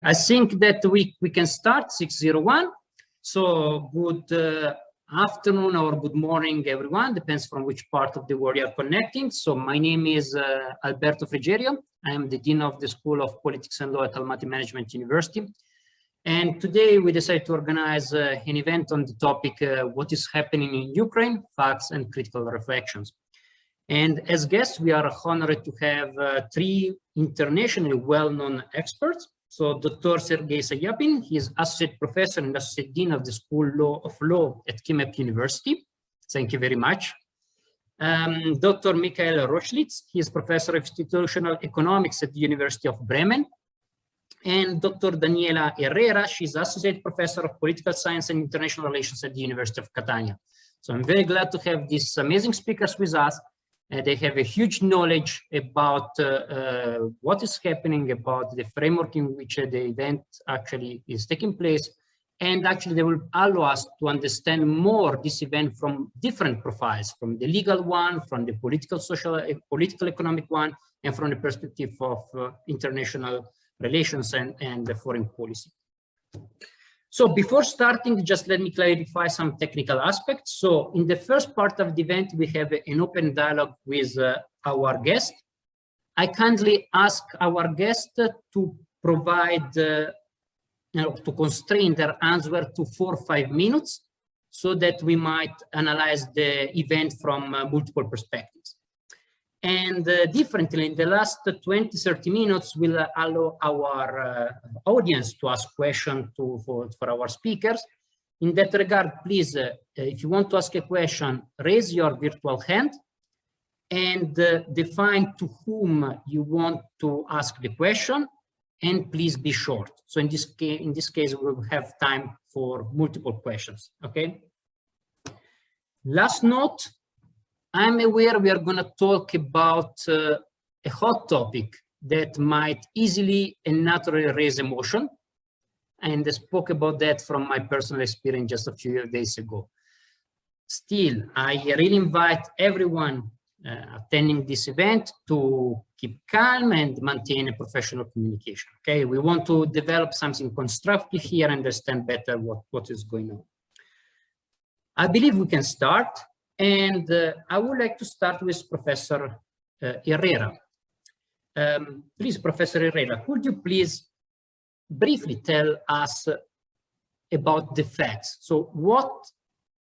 I think that we can start 601. So good afternoon or good morning, everyone. Depends from which part of the world you are connecting. So my name is Alberto Frigerio. I am the Dean of the School of Politics and Law at Almaty Management University. And today we decided to organize an event on the topic, what is happening in Ukraine, facts and critical reflections. And as guests, we are honored to have three internationally well-known experts. So Dr. Sergei Sayapin, he is Associate Professor and Associate Dean of the School of Law at KIMEP University. Thank you very much. Dr. Michael Rochlitz, he is Professor of Institutional Economics at the University of Bremen. And Dr. Daniela Herrera, she's Associate Professor of Political Science and International Relations at the University of Catania. So I'm very glad to have these amazing speakers with us. They have a huge knowledge about what is happening, about the framework in which the event actually is taking place. And actually they will allow us to understand more this event from different profiles, from the legal one, from the political, social, political, economic one, and from the perspective of international relations and the foreign policy. So before starting, just let me clarify some technical aspects. So in the first part of the event, we have an open dialogue with our guest. I kindly ask our guest to provide, to constrain their answer to 4 or 5 minutes so that we might analyze the event from multiple perspectives. And differently, in the last 20-30 minutes, we'll allow our audience to ask questions for our speakers. In that regard, please, if you want to ask a question, raise your virtual hand and define to whom you want to ask the question, and please be short. So in this case, we will have time for multiple questions, okay? Last note, I'm aware we are going to talk about a hot topic that might easily and naturally raise emotion. And I spoke about that from my personal experience just a few days ago. Still, I really invite everyone attending this event to keep calm and maintain a professional communication. Okay, we want to develop something constructive here and understand better what is going on. I believe we can start. And I would like to start with Professor Herrera. Please, Professor Herrera, could you please briefly tell us about the facts? So what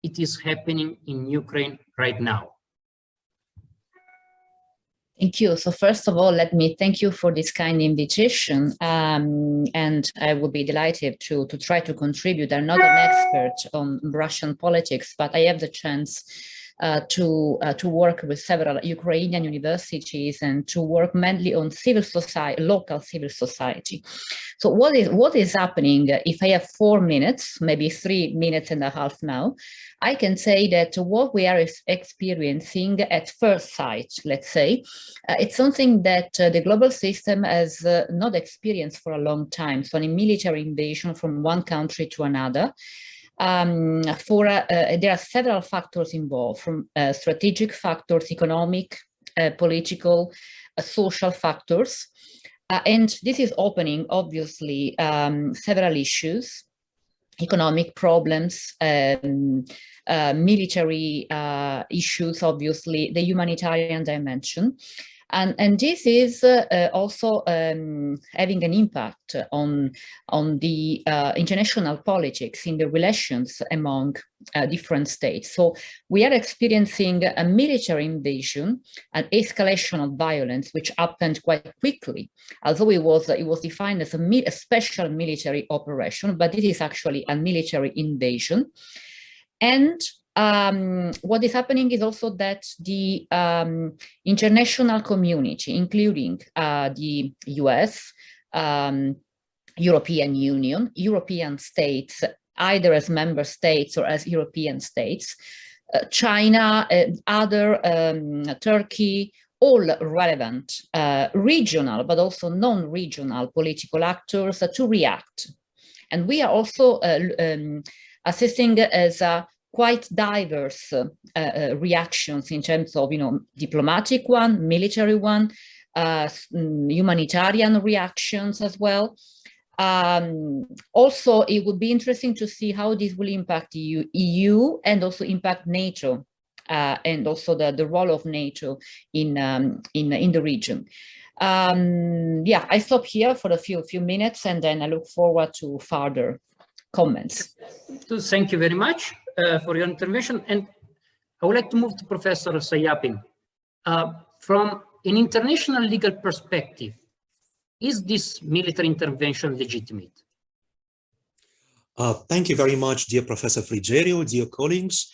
it is happening in Ukraine right now? Thank you. So first of all, let me thank you for this kind invitation. And I will be delighted to try to contribute. I'm not an expert on Russian politics, but I have the chance to work with several Ukrainian universities and to work mainly on civil society, local civil society. So what is happening? If I have 4 minutes, maybe 3 minutes and a half now, I can say that what we are experiencing at first sight, let's say, it's something that the global system has not experienced for a long time. So a military invasion from one country to another. There are several factors involved, from strategic factors, economic, political, social factors. And this is opening, obviously, several issues, economic problems, military issues, obviously, the humanitarian dimension. And this is also having an impact on the international politics in the relations among different states. So we are experiencing a military invasion, an escalation of violence, which happened quite quickly, although it was defined as a special military operation, but it is actually a military invasion. And what is happening is also that the international community, including the US, European Union, European states, either as member states or as European states, China, other, Turkey, all relevant regional, but also non-regional political actors to react. And we are also assisting as a quite diverse reactions in terms of, diplomatic one, military one, humanitarian reactions as well. Also, it would be interesting to see how this will impact EU and also impact NATO, and also the role of NATO in the region. Yeah, I stop here for a few minutes, and then I look forward to further comments. So thank you very much for your intervention, and I would like to move to Professor Sayapin. From an international legal perspective, is this military intervention legitimate? Thank you very much, dear Professor Frigerio, dear colleagues.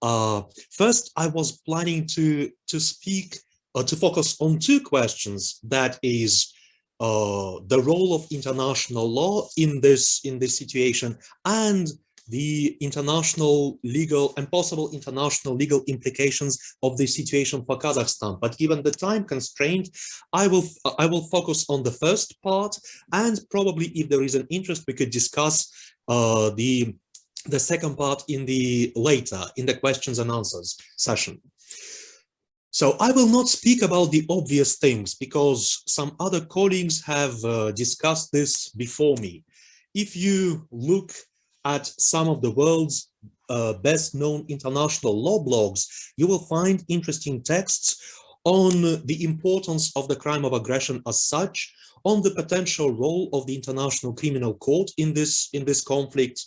First, I was planning to speak, to focus on two questions. That is the role of international law in this situation, and the international legal and possible international legal implications of the situation for Kazakhstan. But given the time constraint, I will focus on the first part, and probably if there is an interest, we could discuss the second part in the questions and answers session. So I will not speak about the obvious things because some other colleagues have discussed this before me. If you look at some of the world's best known international law blogs, you will find interesting texts on the importance of the crime of aggression as such, on the potential role of the International Criminal Court in this conflict,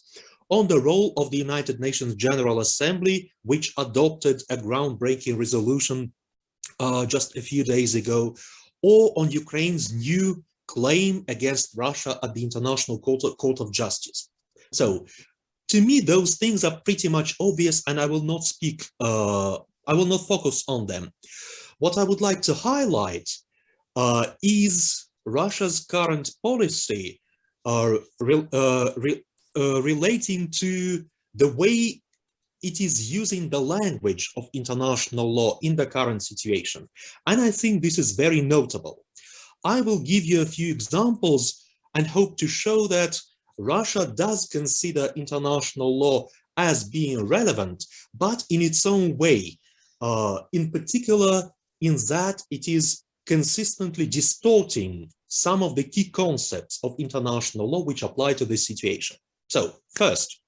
on the role of the United Nations General Assembly, which adopted a groundbreaking resolution just a few days ago, or on Ukraine's new claim against Russia at the International Court of Justice. So, to me, those things are pretty much obvious, and I will not speak, I will not focus on them. What I would like to highlight is Russia's current policy relating to the way it is using the language of international law in the current situation. And I think this is very notable. I will give you a few examples and hope to show that Russia does consider international law as being relevant, but in its own way, in particular, in that it is consistently distorting some of the key concepts of international law which apply to this situation. So, first,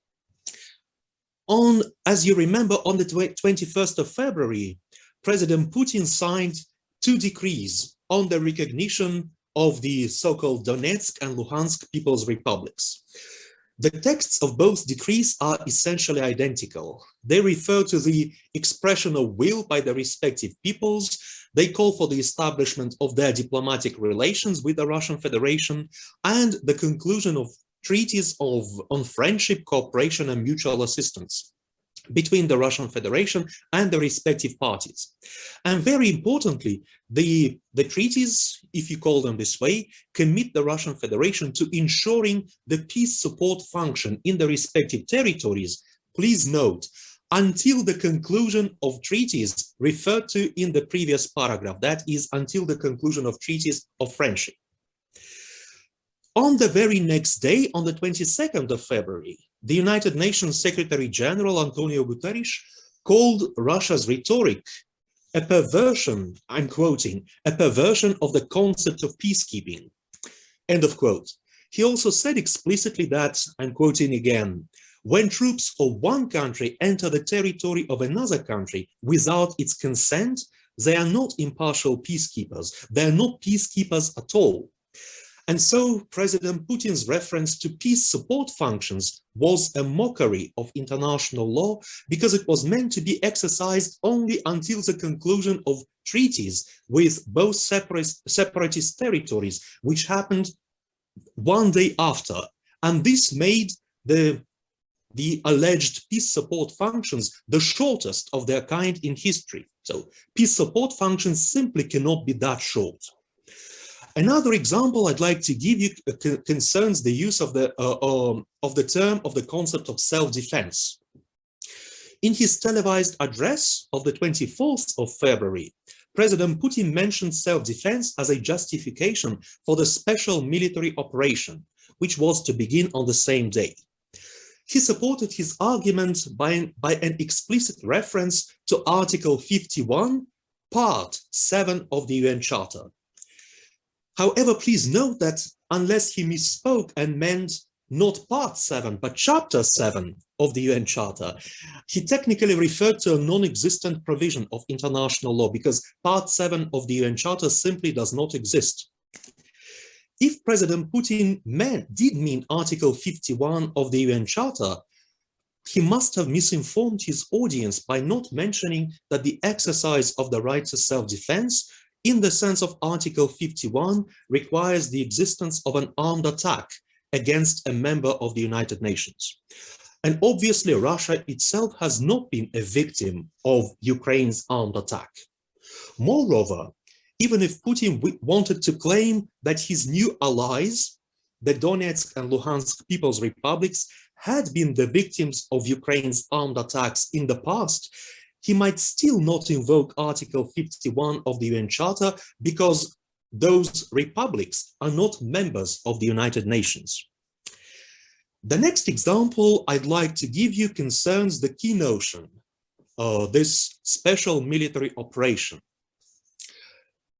as you remember, on the 21st of February, President Putin signed 2 decrees on the recognition of the so-called Donetsk and Luhansk People's Republics. The texts of both decrees are essentially identical. They refer to the expression of will by the respective peoples. They call for the establishment of their diplomatic relations with the Russian Federation and the conclusion of treaties on friendship, cooperation, and mutual assistance between the Russian Federation and the respective parties. And very importantly, the treaties, if you call them this way, commit the Russian Federation to ensuring the peace support function in the respective territories. Please note, until the conclusion of treaties referred to in the previous paragraph, that is, until the conclusion of treaties of friendship. On the very next day, on the 22nd of February, the United Nations Secretary General Antonio Guterres called Russia's rhetoric a perversion, I'm quoting, a perversion of the concept of peacekeeping, end of quote. He also said explicitly that, I'm quoting again, when troops of one country enter the territory of another country without its consent, they are not impartial peacekeepers. They are not peacekeepers at all. And so President Putin's reference to peace support functions was a mockery of international law because it was meant to be exercised only until the conclusion of treaties with both separatist territories, which happened one day after. And this made the alleged peace support functions the shortest of their kind in history. So peace support functions simply cannot be that short. Another example I'd like to give you concerns the use of the concept of self-defense. In his televised address of the 24th of February, President Putin mentioned self-defense as a justification for the special military operation, which was to begin on the same day. He supported his argument by an explicit reference to Article 51, Part 7 of the UN Charter. However, please note that unless he misspoke and meant not Part 7, but Chapter 7 of the UN Charter. He technically referred to a non-existent provision of international law because Part 7 of the UN Charter simply does not exist. If President Putin did mean Article 51 of the UN Charter, he must have misinformed his audience by not mentioning that the exercise of the right to self-defense in the sense of Article 51 requires the existence of an armed attack against a member of the United Nations. And obviously, Russia itself has not been a victim of Ukraine's armed attack. Moreover, even if Putin wanted to claim that his new allies, the Donetsk and Luhansk People's Republics, had been the victims of Ukraine's armed attacks in the past, he might still not invoke Article 51 of the UN Charter because those republics are not members of the United Nations. The next example I'd like to give you concerns the key notion, this special military operation.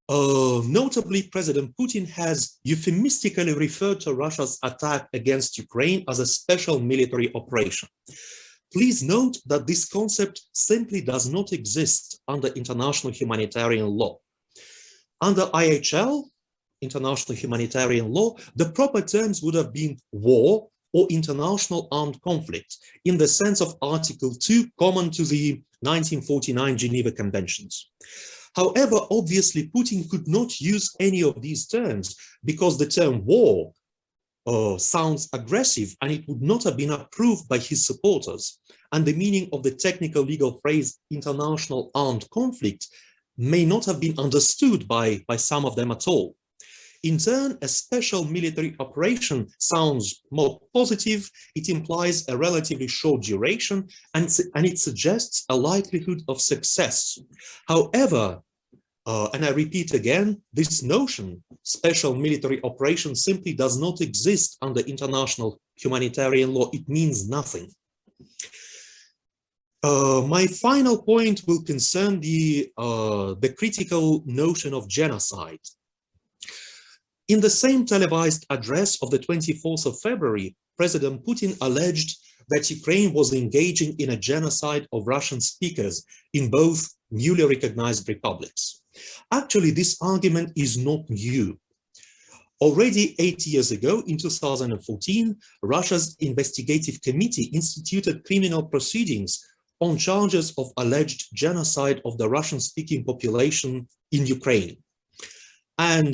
Notably, President Putin has euphemistically referred to Russia's attack against Ukraine as a special military operation. Please note that this concept simply does not exist under international humanitarian law. Under IHL, international humanitarian law, the proper terms would have been war or international armed conflict in the sense of Article 2 common to the 1949 Geneva Conventions. However, obviously, Putin could not use any of these terms because the term war sounds aggressive and it would not have been approved by his supporters. And the meaning of the technical legal phrase international armed conflict may not have been understood by some of them at all. In turn, a special military operation sounds more positive, it implies a relatively short duration, and it suggests a likelihood of success. However, and I repeat again, this notion, special military operation, simply does not exist under international humanitarian law. It means nothing. My final point will concern the critical notion of genocide. In the same televised address of the 24th of February, President Putin alleged that Ukraine was engaging in a genocide of Russian speakers in both newly recognized republics. Actually, this argument is not new. Already 8 years ago, in 2014, Russia's investigative committee instituted criminal proceedings on charges of alleged genocide of the Russian-speaking population in Ukraine. And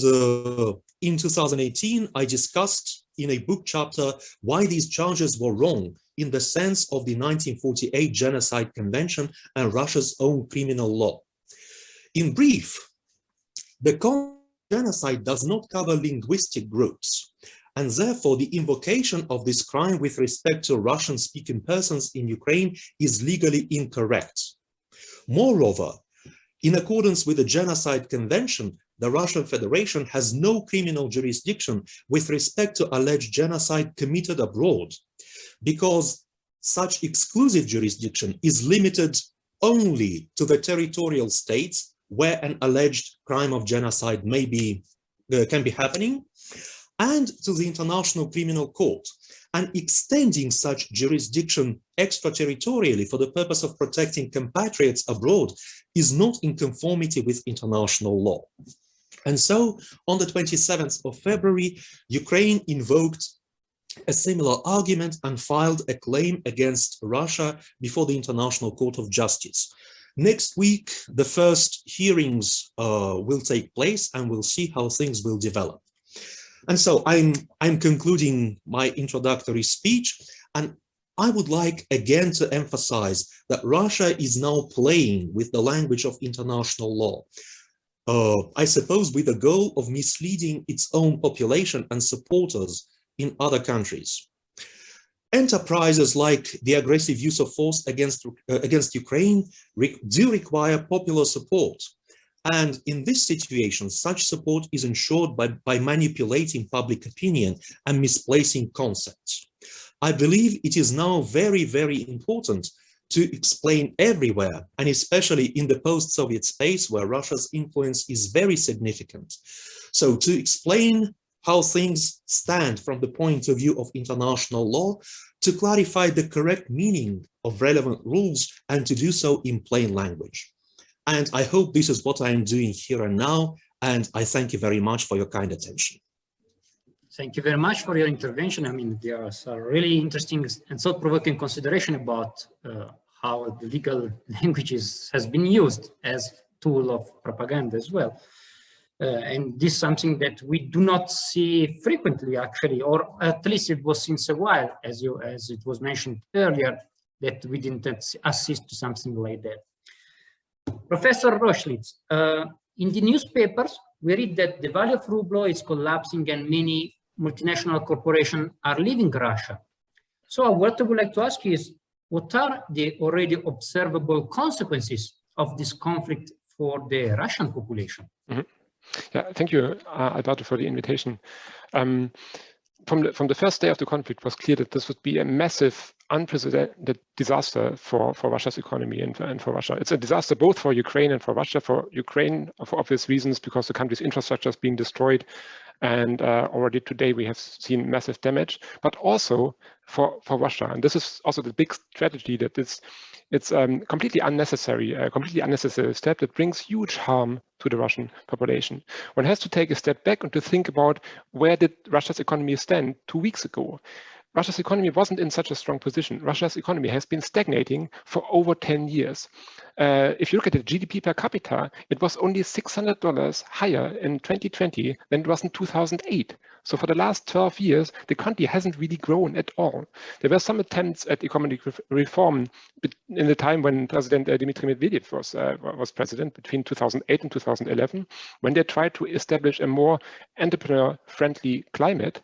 in 2018, I discussed in a book chapter why these charges were wrong in the sense of the 1948 Genocide Convention and Russia's own criminal law. In brief, the genocide does not cover linguistic groups, and therefore the invocation of this crime with respect to Russian-speaking persons in Ukraine is legally incorrect. Moreover, in accordance with the Genocide Convention, the Russian Federation has no criminal jurisdiction with respect to alleged genocide committed abroad, because such exclusive jurisdiction is limited only to the territorial states where an alleged crime of genocide can be happening, and to the International Criminal Court. And extending such jurisdiction extraterritorially for the purpose of protecting compatriots abroad is not in conformity with international law. And so, on the 27th of February, Ukraine invoked a similar argument and filed a claim against Russia before the International Court of Justice. Next week, the first hearings will take place, and we'll see how things will develop. And so I'm concluding my introductory speech, and I would like again to emphasize that Russia is now playing with the language of international law. I suppose with the goal of misleading its own population and supporters in other countries. Enterprises like the aggressive use of force against Ukraine do require popular support. And in this situation, such support is ensured by manipulating public opinion and misplacing concepts. I believe it is now very, very important to explain everywhere, and especially in the post-Soviet space where Russia's influence is very significant. So to explain how things stand from the point of view of international law, to clarify the correct meaning of relevant rules and to do so in plain language. And I hope this is what I am doing here and now, and I thank you very much for your kind attention. Thank you very much for your intervention. I mean, there are some really interesting and thought-provoking consideration about how the legal languages has been used as tool of propaganda as well. And this is something that we do not see frequently, actually, or at least it was since a while, as it was mentioned earlier, that we didn't assist to something like that. Professor Rochlitz, in the newspapers, we read that the value of ruble is collapsing and many multinational corporations are leaving Russia. So what I would like to ask you is, what are the already observable consequences of this conflict for the Russian population? Mm-hmm. Yeah, thank you, Alberto, for the invitation. From the first day of the conflict, it was clear that this would be a massive, unprecedented disaster for Russia's economy and for Russia. It's a disaster both for Ukraine and for Russia. For Ukraine, for obvious reasons, because the country's infrastructure is being destroyed, and already today we have seen massive damage, but also for Russia. And this is also the big strategy that it's completely unnecessary step that brings huge harm to the Russian population. One has to take a step back and to think about, where did Russia's economy stand 2 weeks ago? Russia's economy wasn't in such a strong position. Russia's economy has been stagnating for over 10 years. If you look at the GDP per capita, it was only $600 higher in 2020 than it was in 2008. So for the last 12 years, the country hasn't really grown at all. There were some attempts at economic reform in the time when President Dmitry Medvedev was president, between 2008 and 2011, when they tried to establish a more entrepreneur-friendly climate.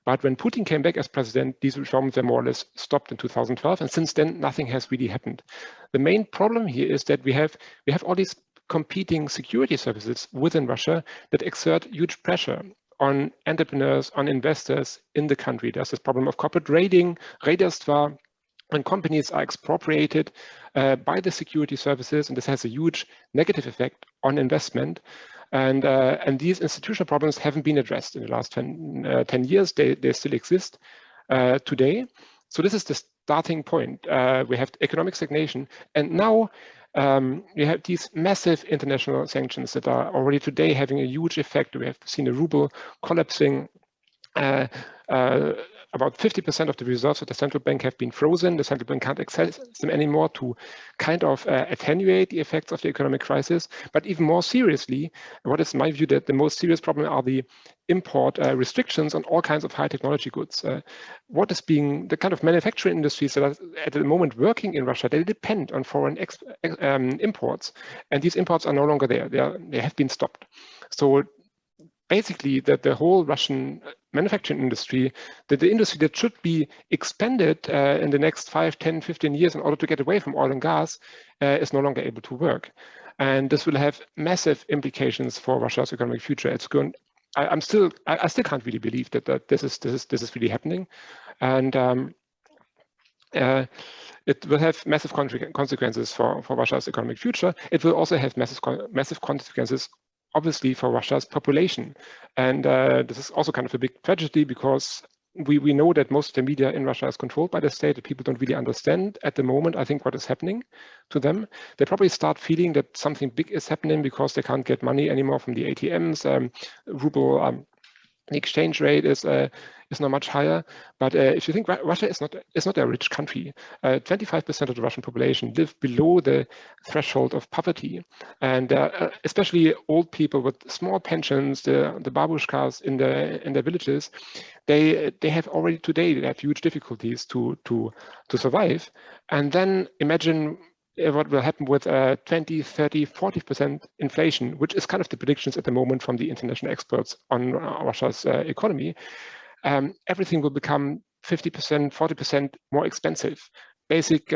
But when Putin came back as president, these reforms were more or less stopped in 2012, and since then nothing has really happened. The main problem here is that we have all these competing security services within Russia that exert huge pressure on entrepreneurs, on investors in the country. There's this problem of corporate raiding, Raiderstva, when companies are expropriated by the security services, and this has a huge negative effect on investment. And these institutional problems haven't been addressed in the last 10 years. They still exist today. So this is the starting point. We have economic stagnation, and now we have these massive international sanctions that are already today having a huge effect. We have seen the ruble collapsing. About 50% of the reserves of the central bank have been frozen. The central bank can't access them anymore to kind of attenuate the effects of the economic crisis. But even more seriously, what is my view that the most serious problem are the import restrictions on all kinds of high technology goods. What is being the kind of manufacturing industries that are at the moment working in Russia, they depend on foreign imports, and these imports are no longer there. They have been stopped. So basically, that the whole Russian manufacturing industry, that the industry that should be expanded in the next 5, 10, 15 years in order to get away from oil and gas, is no longer able to work. And this will have massive implications for Russia's economic future. It's going. I still can't really believe that this is really happening, and it will have massive consequences for Russia's economic future. It will also have massive consequences, obviously, for Russia's population. And this is also kind of a big tragedy, because we know that most of the media in Russia is controlled by the state, that people don't really understand at the moment, I think, what is happening to them. They probably start feeling that something big is happening because they can't get money anymore from the ATMs. Ruble, the exchange rate is not much higher. But if you think Russia is not a rich country, 25% of the Russian population live below the threshold of poverty, and especially old people with small pensions, the babushkas in the villages, they have already today, they have huge difficulties to survive. And then imagine what will happen with 20, 30, 40% inflation, which is kind of the predictions at the moment from the international experts on Russia's economy. Everything will become 50%, 40% more expensive. Basic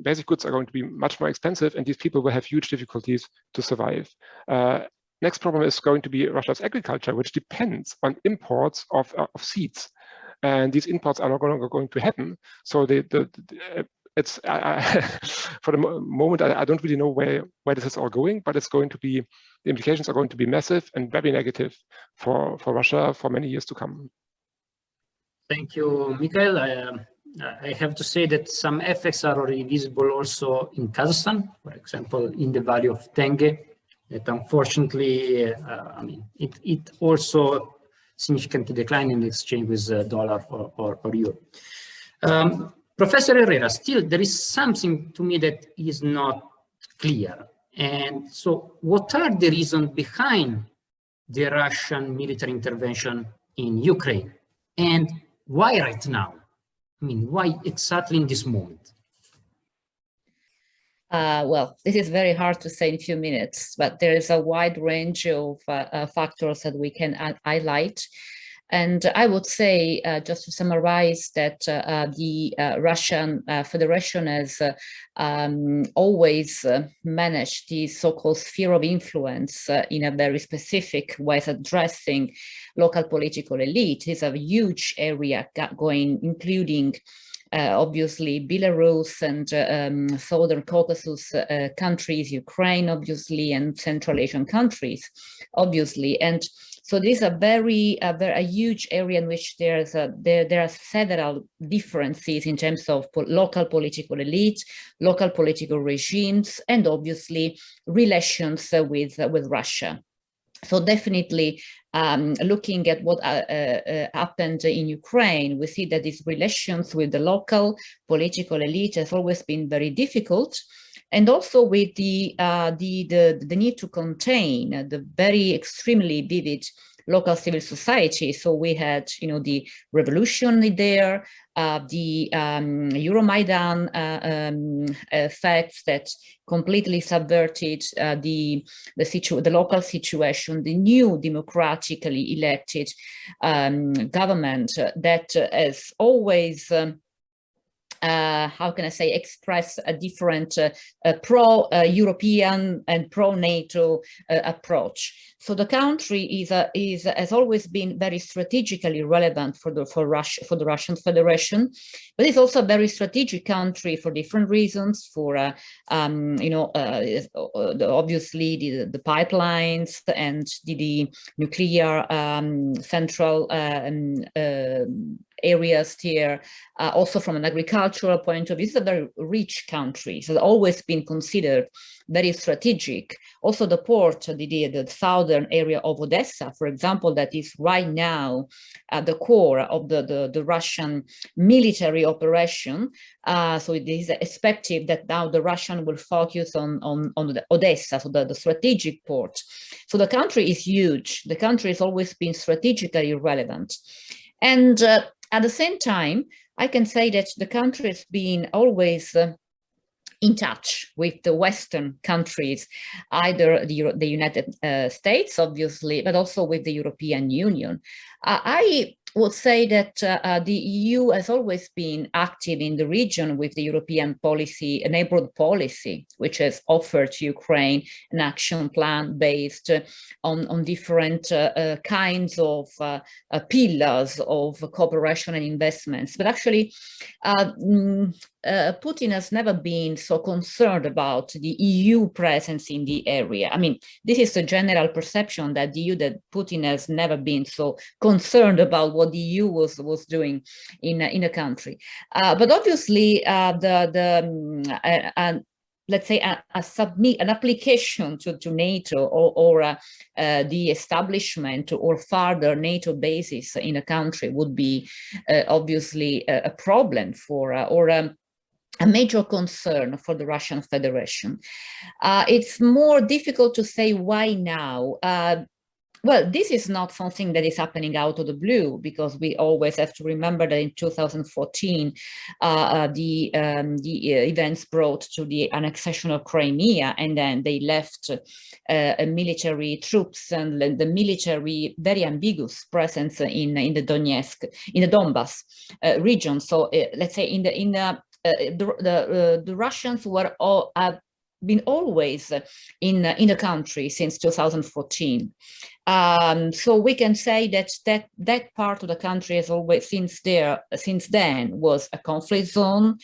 basic goods are going to be much more expensive, and these people will have huge difficulties to survive. Next problem is going to be Russia's agriculture, which depends on imports of seeds. And these imports are no longer going to happen. So it's for the moment, I don't really know where this is all going, but it's going to be, the implications are going to be massive and very negative for Russia for many years to come. Thank you, Mikhail. I have to say that some effects are already visible also in Kazakhstan, for example, in the value of tenge, that unfortunately, I mean, it also significantly declined in exchange with dollar or euro. Professor Herrera, still there is something to me that is not clear. And so what are the reasons behind the Russian military intervention in Ukraine? And why right now? I mean, why exactly in this moment? Well, this is very hard to say in a few minutes, but there is a wide range of factors that we can highlight. And I would say, just to summarize, that the Russian Federation has always managed the so-called sphere of influence in a very specific way, addressing local political elite. It's a huge area going, including obviously Belarus and Southern Caucasus countries, Ukraine, obviously, and Central Asian countries, obviously. And so this is a huge area in which there are several differences in terms of local political elite, local political regimes, and obviously relations with Russia. So definitely looking at what happened in Ukraine, we see that these relations with the local political elite has always been very difficult. And also with the need to contain the very extremely vivid local civil society. So we had, the revolution there, the Euromaidan effects that completely subverted the local situation, the new democratically elected government that has always how can I say, express a different pro-European and pro-NATO approach. So the country has always been very strategically relevant for the Russian Federation, but it's also a very strategic country for different reasons. For obviously the pipelines and the nuclear central areas here, also from an agricultural point of view. It's a very rich country, so it's always been considered very strategic. Also the port, the southern area of Odessa, for example, that is right now at the core of the Russian military operation. So it is expected that now the Russian will focus on the Odessa, so the strategic port. So the country is huge. The country has always been strategically relevant. And at the same time, I can say that the country has been always in touch with the Western countries, either the United States, obviously, but also with the European Union. I would say that the EU has always been active in the region with the European policy, a neighborhood policy, which has offered to Ukraine an action plan based on different kinds of pillars of cooperation and investments. But actually, Putin has never been so concerned about the EU presence in the area. I mean, this is the general perception that that Putin has never been so concerned about what the EU was doing in a country. But obviously, let's say an application to NATO or the establishment or further NATO bases in a country would be obviously a problem for a major concern for the Russian Federation. It's more difficult to say why now. Well, this is not something that is happening out of the blue, because we always have to remember that in 2014, the events brought to the annexation of Crimea, and then they left military troops and the military very ambiguous presence in the Donbass region. So let's say the Russians were been always in the country since 2014. So we can say that part of the country has always since then was a conflict zone.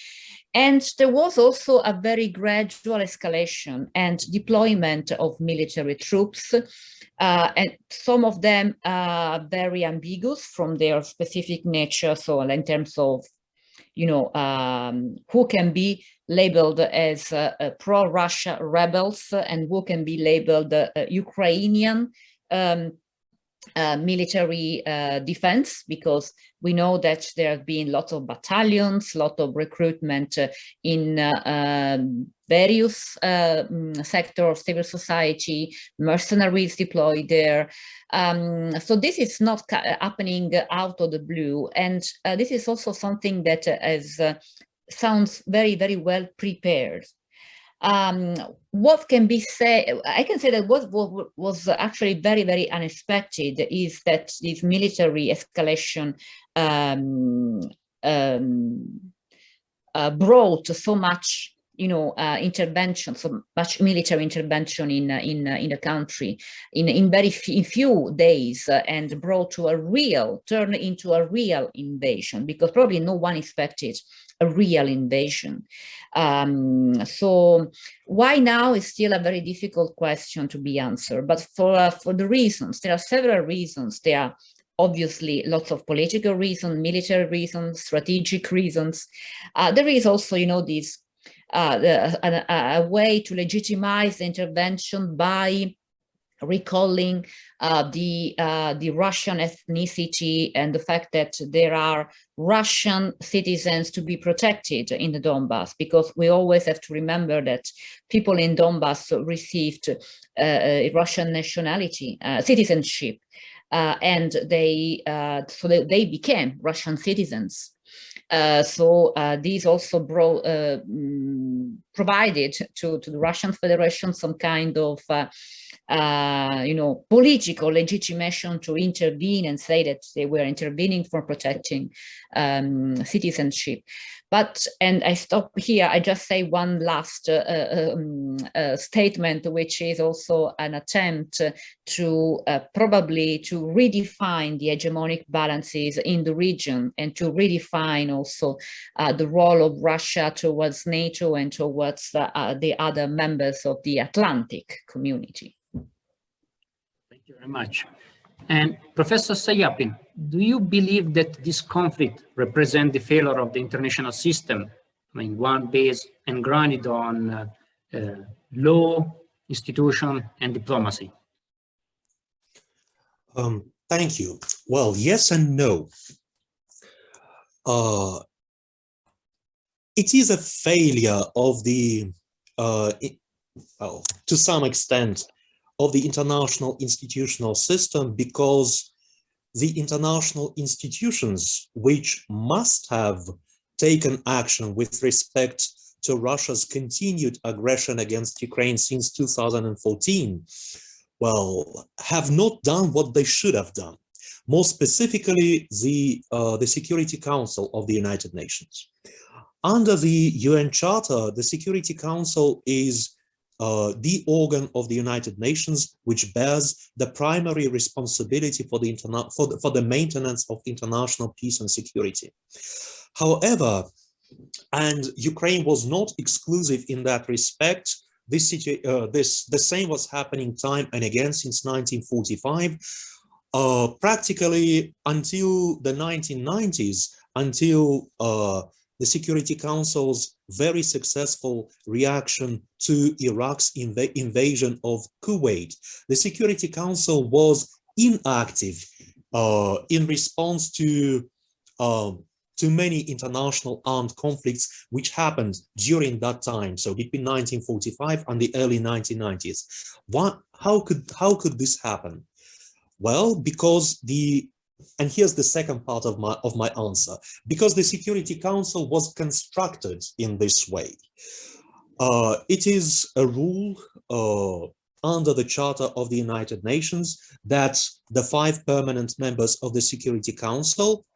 And there was also a very gradual escalation and deployment of military troops, and some of them very ambiguous from their specific nature. So in terms of, you know, who can be labeled as pro-Russia rebels and who can be labeled Ukrainian military defense, because we know that there have been lots of battalions, lot of recruitment in various sectors of civil society, mercenaries deployed there. So this is not happening out of the blue, and this is also something that sounds very, very well prepared. What can be said, I can say that what was actually very, very unexpected is that this military escalation brought so much, you know, intervention, so much military intervention in the country in very few days, and turned into a real invasion, because probably no one expected a real invasion. So why now is still a very difficult question to be answered, but for the reasons, there are several reasons. There are obviously lots of political reasons, military reasons, strategic reasons. There is also, you know, this a way to legitimize the intervention by recalling the Russian ethnicity and the fact that there are Russian citizens to be protected in the Donbass, because we always have to remember that people in Donbass received Russian nationality, citizenship, and they became Russian citizens. So these also provided to the Russian Federation some kind of you know, political legitimation to intervene and say that they were intervening for protecting citizenship. But, and I stop here, I just say one last statement, which is also an attempt to probably to redefine the hegemonic balances in the region, and to redefine also the role of Russia towards NATO and towards the other members of the Atlantic community. Thank you very much. And Professor Sayapin, do you believe that this conflict represents the failure of the international system? I mean, one based and grounded on law, institution, and diplomacy? Thank you. Well, yes and no. It is a failure of the, to some extent, of the international institutional system, because the international institutions, which must have taken action with respect to Russia's continued aggression against Ukraine since 2014, well, have not done what they should have done. More specifically, the Security Council of the United Nations. Under the UN Charter, the Security Council is the organ of the United Nations which bears the primary responsibility for the maintenance of international peace and security. However, and Ukraine was not exclusive in that respect, the same was happening time and again since 1945, practically until the 1990s, until the Security Council's very successful reaction to Iraq's invasion of Kuwait. The Security Council was inactive in response to many international armed conflicts which happened during that time, so between 1945 and the early 1990s. How could this happen? Well, because and here's the second part of my answer, because the Security Council was constructed in this way. It is a rule under the Charter of the United Nations that the 5 permanent members of the Security Council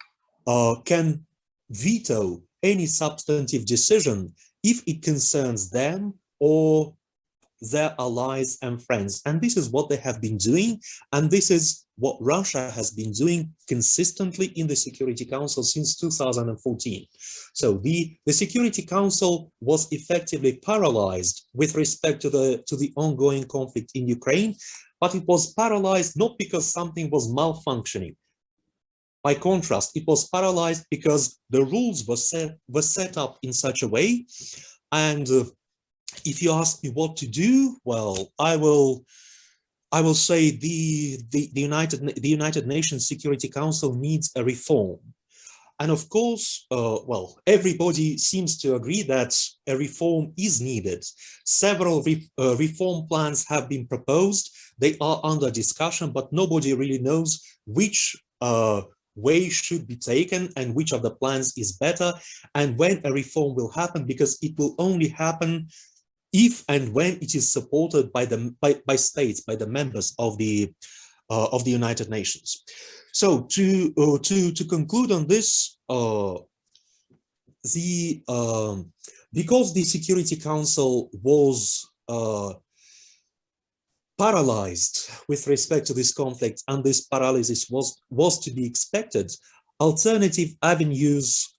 can veto any substantive decision if it concerns them or their allies and friends. And this is what they have been doing. And this is what Russia has been doing consistently in the Security Council since 2014. So the Security Council was effectively paralyzed with respect to the ongoing conflict in Ukraine, but it was paralyzed not because something was malfunctioning. By contrast, it was paralyzed because the rules were set up in such a way. And if you ask me what to do, well, I will say the United Nations Security Council needs a reform. And of course, well, everybody seems to agree that a reform is needed. Several reform plans have been proposed. They are under discussion, but nobody really knows which way should be taken and which of the plans is better and when a reform will happen, because it will only happen if and when it is supported by states, by the members of the United Nations. So to conclude on this, because the Security Council was paralyzed with respect to this conflict, and this paralysis was to be expected, alternative avenues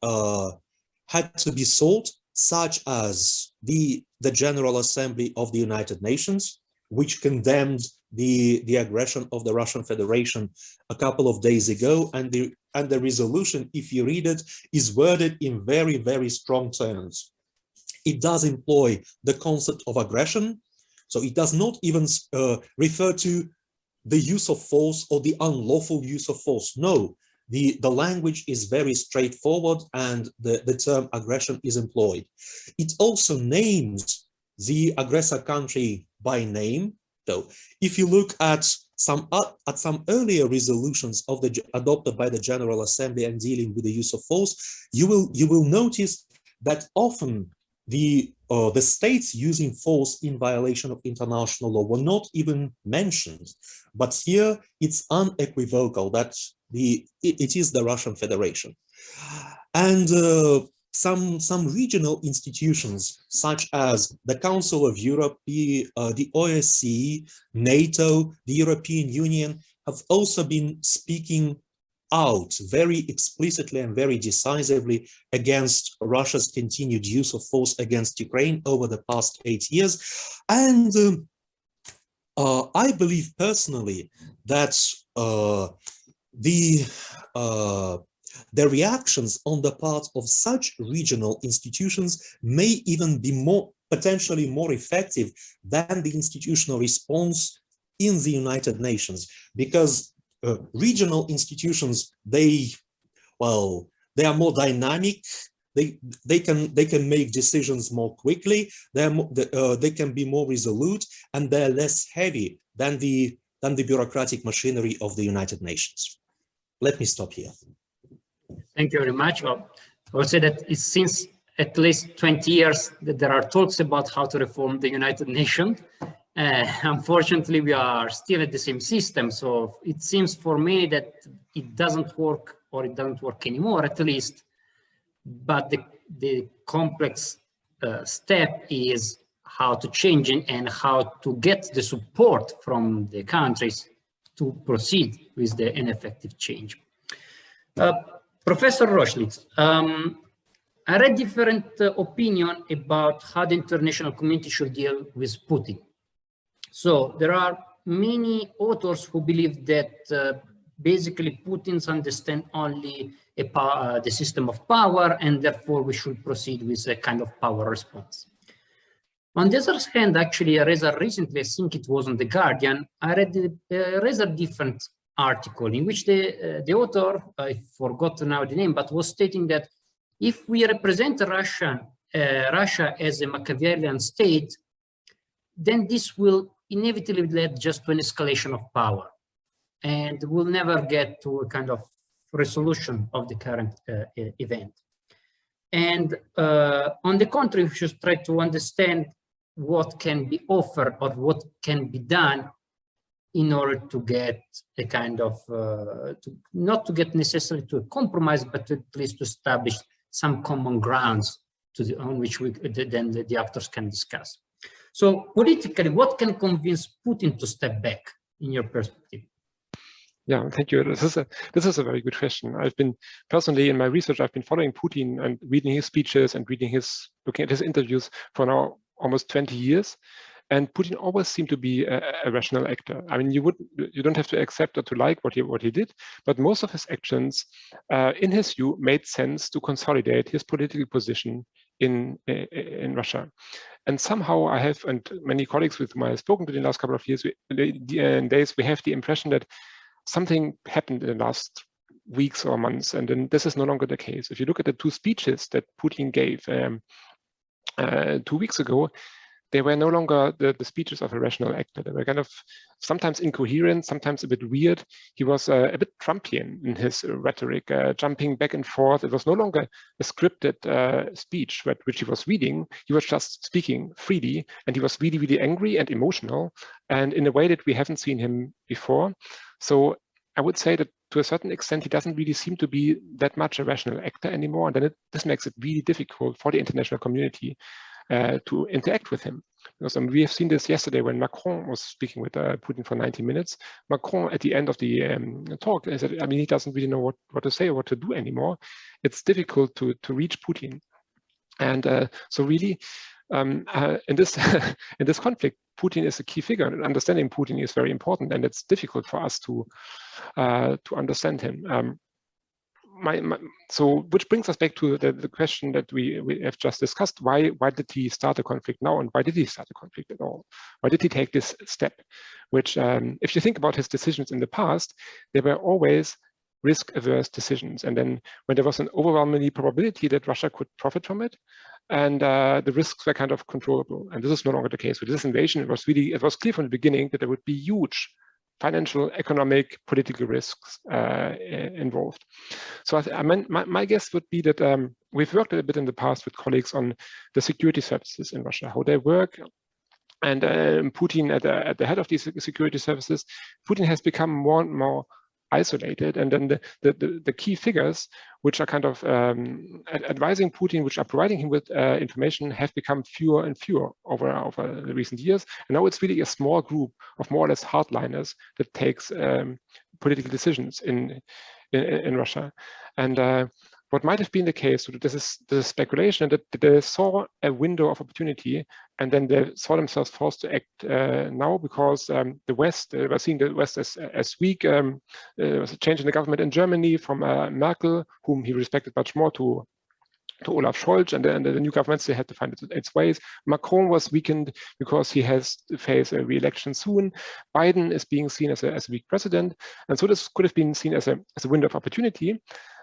had to be sought, such as the General Assembly of the United Nations, which condemned the aggression of the Russian Federation a couple of days ago, and the resolution, if you read it, is worded in very, very strong terms. It does employ the concept of aggression, so it does not even refer to the use of force or the unlawful use of force. No, the language is very straightforward, and the term aggression is employed. It also names the aggressor country by name. So if you look at some earlier resolutions adopted by the General Assembly and dealing with the use of force, you will notice that often the states using force in violation of international law were not even mentioned. But here it's unequivocal that it is the Russian Federation. And some regional institutions, such as the Council of Europe, the OSCE, NATO, the European Union, have also been speaking out very explicitly and very decisively against Russia's continued use of force against Ukraine over the past 8 years. And I believe personally that the reactions on the part of such regional institutions may even be potentially more effective than the institutional response in the United Nations, because regional institutions, they are more dynamic. They can make decisions more quickly. They can be more resolute, and they're less heavy than the bureaucratic machinery of the United Nations. Let me stop here. Thank you very much. Well, I would say that it's since at least 20 years that there are talks about how to reform the United Nations. Unfortunately, we are still at the same system. So it seems for me that it doesn't work, or it doesn't work anymore, at least. But the complex step is how to change it and how to get the support from the countries to proceed with an effective change. Professor Rochlitz, I read different opinion about how the international community should deal with Putin. So there are many authors who believe that basically Putin's understand only the system of power, and therefore we should proceed with a kind of power response. On the other hand, actually, rather recently, I think it was on The Guardian, I read a rather different article in which the author, I forgot now the name, but was stating that if we represent Russia as a Machiavellian state, then this will inevitably lead just to an escalation of power, and we'll never get to a kind of resolution of the current event. And on the contrary, we should try to understand what can be offered or what can be done in order to get a kind of, not to get necessarily to a compromise, but at least to establish some common grounds on which then the actors can discuss. So politically, what can convince Putin to step back in your perspective? Yeah, thank you. This is a very good question. I've been personally in my research, I've been following Putin and reading his speeches and looking at his interviews for now almost 20 years. And Putin always seemed to be a rational actor. I mean, you don't have to accept or to like what he did, but most of his actions, in his view, made sense to consolidate his political position in Russia. And somehow I have, and many colleagues with whom I have spoken to in the last couple of years, days, we have the impression that something happened in the last weeks or months, and then this is no longer the case. If you look at the two speeches that Putin gave 2 weeks ago, they were no longer the speeches of a rational actor. They were kind of sometimes incoherent, sometimes a bit weird. He was a bit Trumpian in his rhetoric, jumping back and forth. It was no longer a scripted speech which he was reading. He was just speaking freely, and he was really, really angry and emotional, and in a way that we haven't seen him before. So I would say that to a certain extent, he doesn't really seem to be that much a rational actor anymore, and then this makes it really difficult for the international community to interact with him. Because we have seen this yesterday when Macron was speaking with Putin for 90 minutes. Macron, at the end of the talk, said, I mean, he doesn't really know what to say or what to do anymore. It's difficult to reach Putin. And so really, in this in this conflict, Putin is a key figure, and understanding Putin is very important, and it's difficult for us to understand him. So which brings us back to the question that we have just discussed. Why did he start the conflict now, and why did he start the conflict at all? Why did he take this step? Which, if you think about his decisions in the past, they were always risk-averse decisions. And then when there was an overwhelming probability that Russia could profit from it, and the risks were kind of controllable. And this is no longer the case. With this invasion, it was clear from the beginning that there would be huge financial, economic, political risks involved. So my guess would be that we've worked a bit in the past with colleagues on the security services in Russia, how they work. And Putin, at the head of these security services, Putin has become more and more isolated, and then the key figures which are kind of advising Putin, which are providing him with information, have become fewer and fewer over the recent years. And now it's really a small group of more or less hardliners that takes political decisions in Russia. And what might have been the case, so this is speculation, that they saw a window of opportunity, and then they saw themselves forced to act now because the West, were seeing the West as weak. There was a change in the government in Germany from Merkel, whom he respected much more, to Olaf Scholz, and the new governments, they had to find its ways. Macron was weakened because he has to face a re-election soon. Biden is being seen as a weak president, and so this could have been seen as a window of opportunity.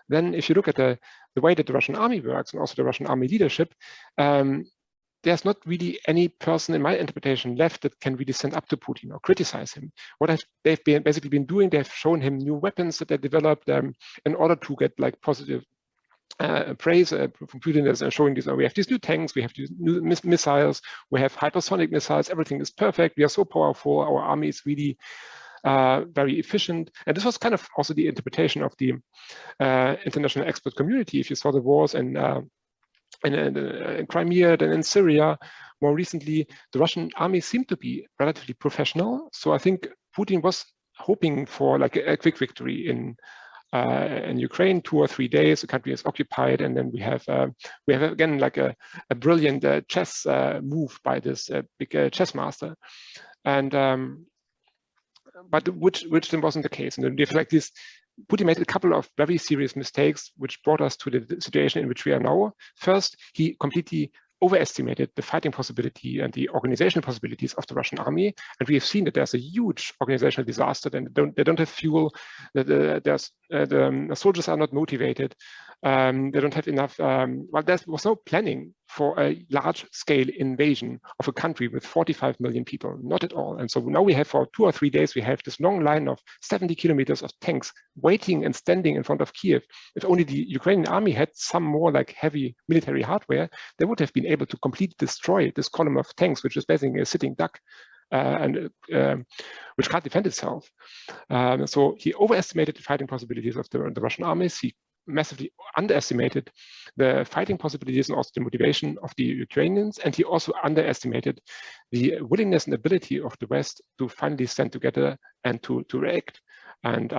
Then if you look at the way that the Russian army works, and also the Russian army leadership, there's not really any person in my interpretation left that can really stand up to Putin or criticize him. What they've basically been doing, they've shown him new weapons that they developed in order to get like positive praise from Putin, as showing this. We have these new tanks, we have these new missiles, we have hypersonic missiles, everything is perfect, we are so powerful, our army is really very efficient. And this was kind of also the interpretation of the international expert community. If you saw the wars in Crimea, then in Syria, more recently, the Russian army seemed to be relatively professional. So I think Putin was hoping for like a quick victory in Ukraine. 2 or 3 days, the country is occupied, and then we have again like a brilliant chess move by this big chess master, and but which then wasn't the case. And then we have like this. Putin made a couple of very serious mistakes, which brought us to the situation in which we are now. First, he completely overestimated the fighting possibility and the organizational possibilities of the Russian army, and we have seen that there's a huge organizational disaster. And they don't have fuel. The soldiers are not motivated. They don't have enough. Well, there was no planning for a large-scale invasion of a country with 45 million people, not at all. And so now we have, for 2 or 3 days, we have this long line of 70 kilometers of tanks waiting and standing in front of Kiev. If only the Ukrainian army had some more like heavy military hardware, they would have been able to completely destroy this column of tanks, which is basically a sitting duck, and which can't defend itself. So he overestimated the fighting possibilities of the Russian armies. He massively underestimated the fighting possibilities and also the motivation of the Ukrainians, and he also underestimated the willingness and ability of the West to finally stand together and to react. And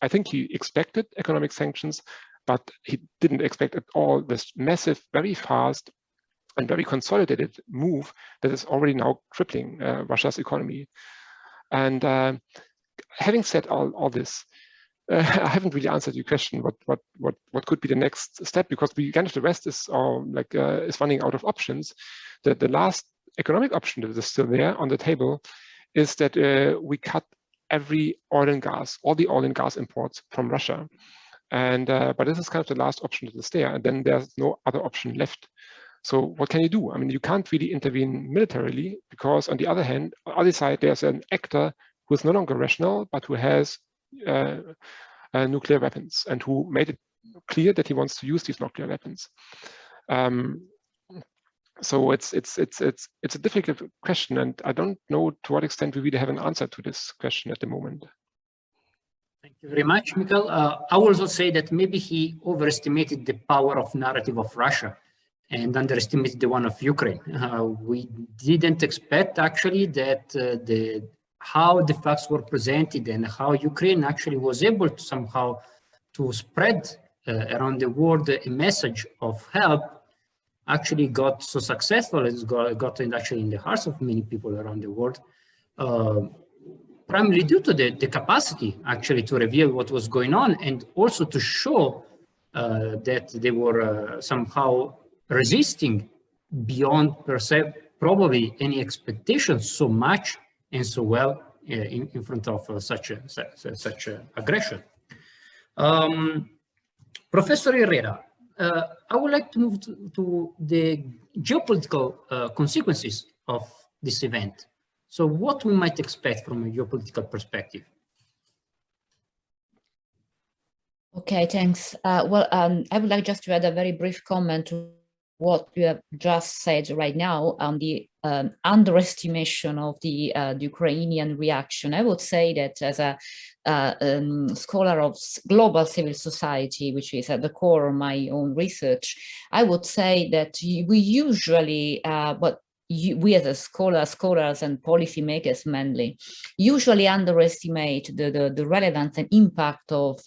I think he expected economic sanctions, but he didn't expect at all this massive, very fast and very consolidated move that is already now crippling Russia's economy. And having said all this, I haven't really answered your question. What could be the next step? Because the West is is running out of options. The last economic option that is still there on the table is that we cut every oil and gas, all the oil and gas imports from Russia. And but this is kind of the last option that is there, and then there's no other option left. So what can you do? I mean, you can't really intervene militarily, because on the other hand, on the other side, there's an actor who is no longer rational, but who has nuclear weapons, and who made it clear that he wants to use these nuclear weapons. So it's a difficult question, and I don't know to what extent we really have an answer to this question at the moment. Thank you very much, Michael. I will also say that maybe he overestimated the power of narrative of Russia and underestimated the one of Ukraine. We didn't expect actually that how the facts were presented and how Ukraine actually was able to somehow to spread around the world a message of help actually got so successful. It's got actually in the hearts of many people around the world, primarily due to the capacity actually to reveal what was going on, and also to show that they were somehow resisting beyond probably any expectations so much and so well in front of such aggression. Professor Herrera, I would like to move to the geopolitical consequences of this event. So what we might expect from a geopolitical perspective? Okay, thanks. I would like just to add a very brief comment to what you have just said right now on the underestimation of the Ukrainian reaction. I would say that as a scholar of global civil society, which is at the core of my own research, I would say that we usually, we as a scholars and policymakers mainly, usually underestimate the relevance and impact of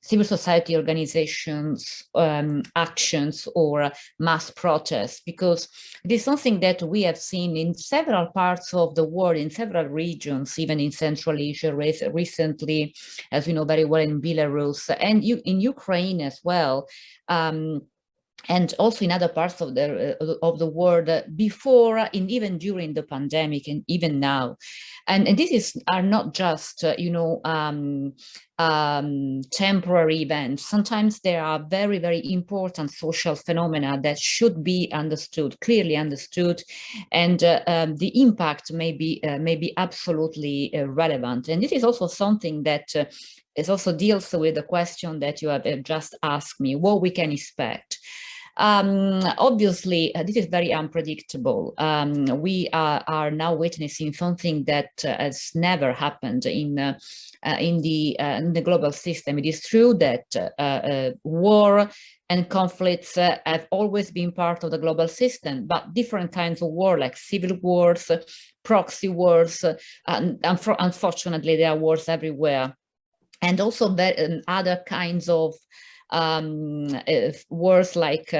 civil society organizations, actions or mass protests, because it is something that we have seen in several parts of the world, in several regions, even in Central Asia recently, as we know very well, in Belarus, and in Ukraine as well. And also in other parts of the world before and even during the pandemic, and even now. And this are not just temporary events. Sometimes there are very, very important social phenomena that should be understood, clearly understood, and the impact may be absolutely relevant. And this is also something that it also deals with the question that you have just asked me, what we can expect. Obviously, this is very unpredictable. We are now witnessing something that has never happened in the global system. It is true that war and conflicts have always been part of the global system, but different kinds of war, like civil wars, proxy wars, and unfortunately, there are wars everywhere. And also other kinds of wars like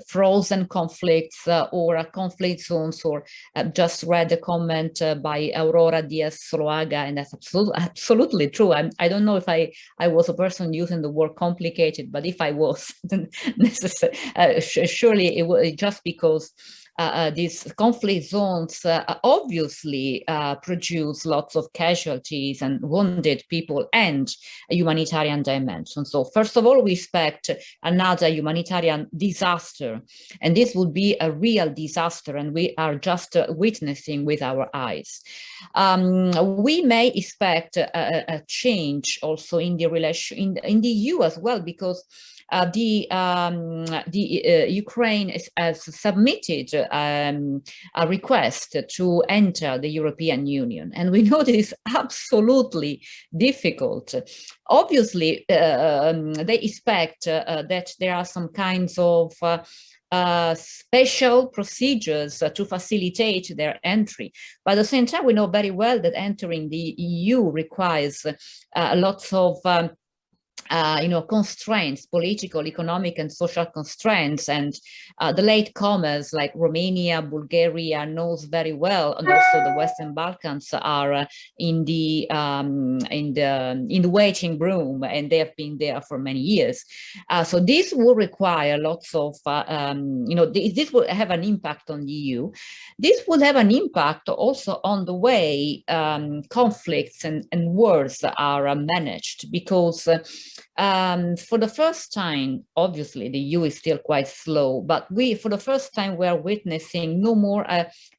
frozen conflicts or conflict zones, or just read a comment by Aurora Diaz-Zuluaga, and that's absolutely true. I don't know if I was a person using the word complicated, but if I was, surely it was just because these conflict zones obviously produce lots of casualties and wounded people and a humanitarian dimension. So first of all, we expect another humanitarian disaster, and this would be a real disaster, and we are just witnessing with our eyes. We may expect a change also in the relation in the EU as well, because Ukraine has submitted a request to enter the European Union, and we know this is absolutely difficult. Obviously, they expect that there are some kinds of special procedures to facilitate their entry. But at the same time, we know very well that entering the EU requires lots of constraints, political, economic, and social constraints, and the latecomers like Romania, Bulgaria knows very well, and also the Western Balkans are in the waiting room, and they have been there for many years. So this will require lots of, this will have an impact on the EU. This will have an impact also on the way conflicts and wars are managed, because for the first time, obviously the EU is still quite slow, but for the first time, we are witnessing no more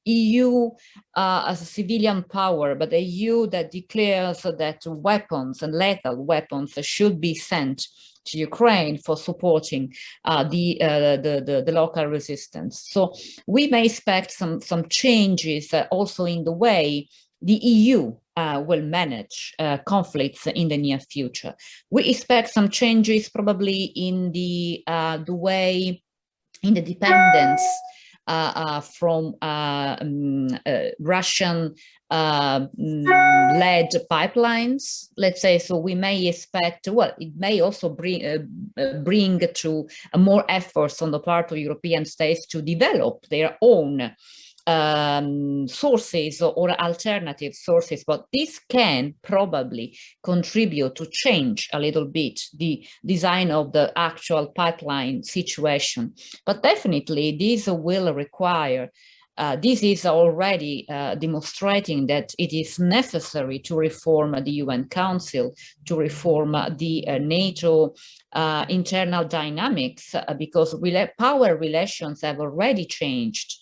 EU as a civilian power, but a EU that declares that weapons and lethal weapons should be sent to Ukraine for supporting the local resistance. So we may expect some changes also in the way the EU will manage conflicts in the near future. We expect some changes probably in the way, in the dependence from Russian led pipelines, let's say. So we may expect, well, it may also bring to more efforts on the part of European states to develop their own sources or alternative sources, but this can probably contribute to change a little bit the design of the actual pipeline situation. But definitely this will require, this is already demonstrating that it is necessary to reform the UN Council, to reform the NATO internal dynamics, because power relations have already changed.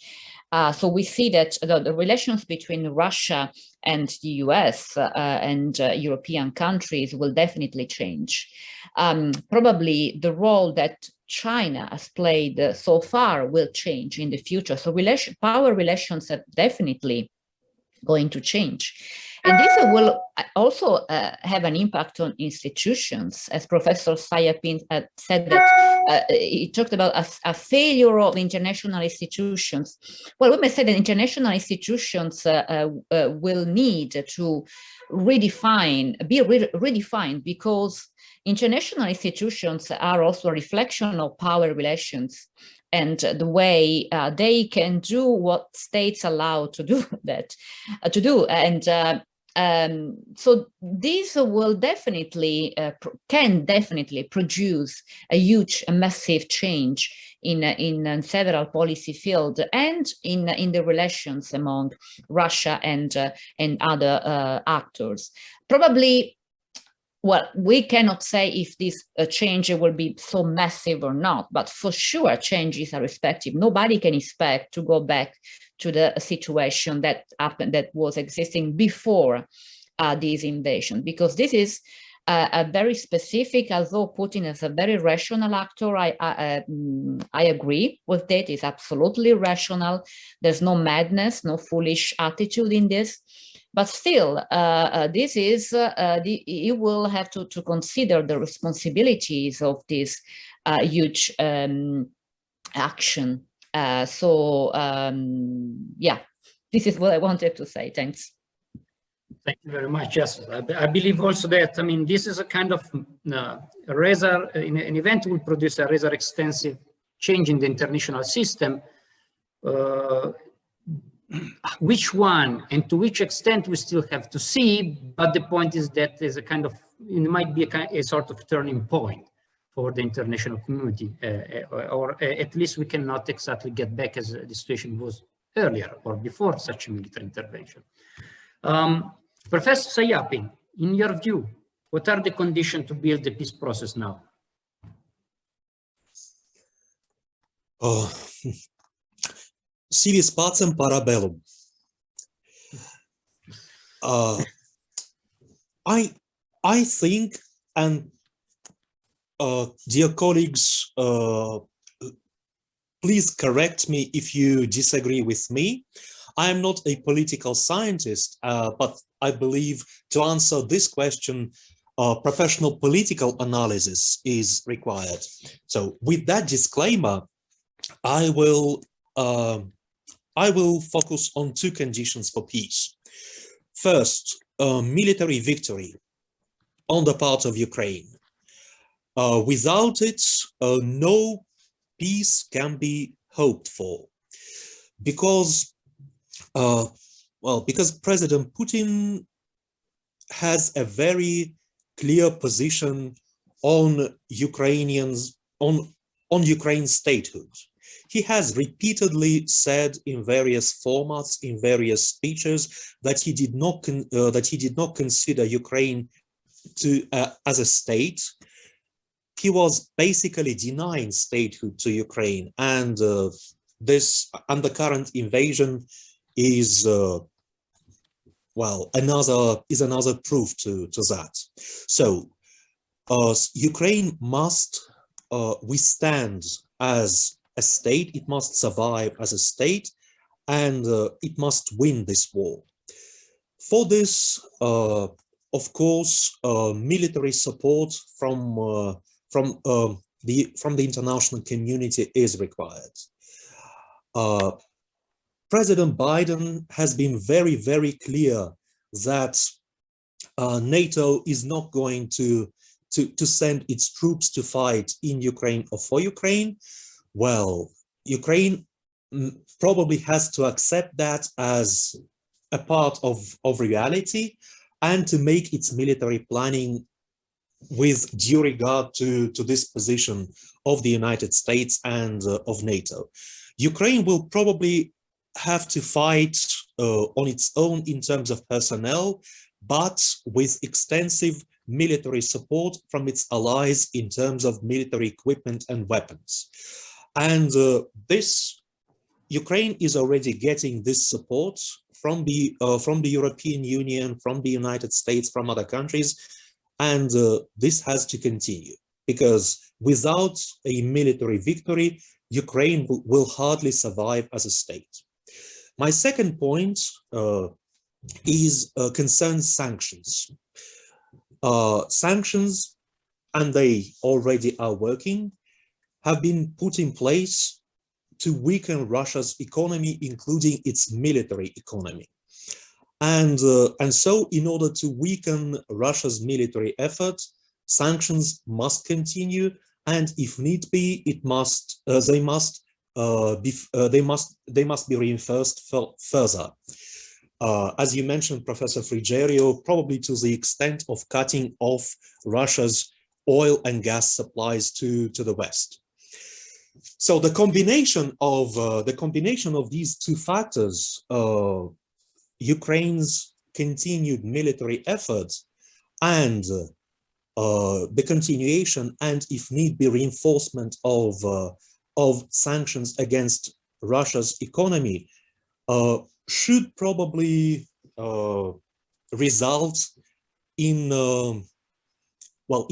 So we see that the relations between Russia and the US and European countries will definitely change. Probably the role that China has played so far will change in the future. So power relations are definitely going to change. And this will also have an impact on institutions, as Professor Sayapin said that he talked about a failure of international institutions. Well, we may say that international institutions will need to be redefined, because international institutions are also a reflection of power relations and the way they can do what states allow to do that, so this will definitely, can definitely produce a huge, massive change in several policy fields and in the relations among Russia and other actors. Probably, well, we cannot say if this change will be so massive or not, but for sure changes are expected. Nobody can expect to go back to the situation that happened, that was existing before this invasion, because this is a very specific, although Putin is a very rational actor, I agree with that, it's absolutely rational. There's no madness, no foolish attitude in this. But still, this is, you will have to consider the responsibilities of this huge action. Yeah, this is what I wanted to say. Thanks. Thank you very much. Yes, I believe also that, I mean, this is a kind of an event will produce a rather extensive change in the international system. Which one and to which extent we still have to see, but the point is that there's a kind of, it might be a sort of turning point for the international community, or at least we cannot exactly get back as the situation was earlier or before such a military intervention. Professor Sayapin, in your view, what are the conditions to build the peace process now? Si vis pacem para bellum. I think, and dear colleagues, please correct me if you disagree with me. I am not a political scientist, but I believe to answer this question, professional political analysis is required. So with that disclaimer, I will focus on two conditions for peace. First, military victory on the part of Ukraine. Without it, no peace can be hoped for, because President Putin has a very clear position on Ukraine's Ukraine's statehood. He has repeatedly said in various formats, in various speeches, that he did not consider Ukraine as a state. He was basically denying statehood to Ukraine, and the current invasion is another proof to that. So Ukraine must withstand as a state, it must survive as a state, and it must win this war. For this, of course, military support from the international community is required. President Biden has been very, very clear that NATO is not going to send its troops to fight in Ukraine or for Ukraine. Well, Ukraine probably has to accept that as a part of reality, and to make its military planning with due regard to this position of the United States and of NATO. Ukraine will probably have to fight on its own in terms of personnel, but with extensive military support from its allies in terms of military equipment and weapons. And Ukraine is already getting this support from the European Union, from the United States, from other countries, and this has to continue, because without a military victory, Ukraine will hardly survive as a state. My second point concerns sanctions. Sanctions, and they already are working, have been put in place to weaken Russia's economy, including its military economy. And so in order to weaken Russia's military effort, sanctions must continue, and if need be, they must be reinforced further. As you mentioned, Professor Frigerio, probably to the extent of cutting off Russia's oil and gas supplies to the West. So the combination of these two factors, Ukraine's continued military efforts and the continuation and, if need be, reinforcement of sanctions against Russia's economy, should probably result in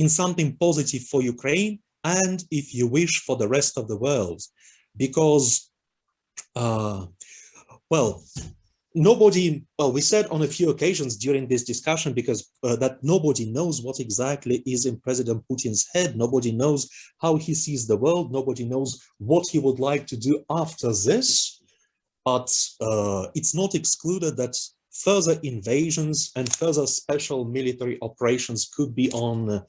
something positive for Ukraine, and, if you wish, for the rest of the world, because we said on a few occasions during this discussion, because that nobody knows what exactly is in President Putin's head. Nobody knows how he sees the world. Nobody knows what he would like to do after this. But it's not excluded that further invasions and further special military operations could be on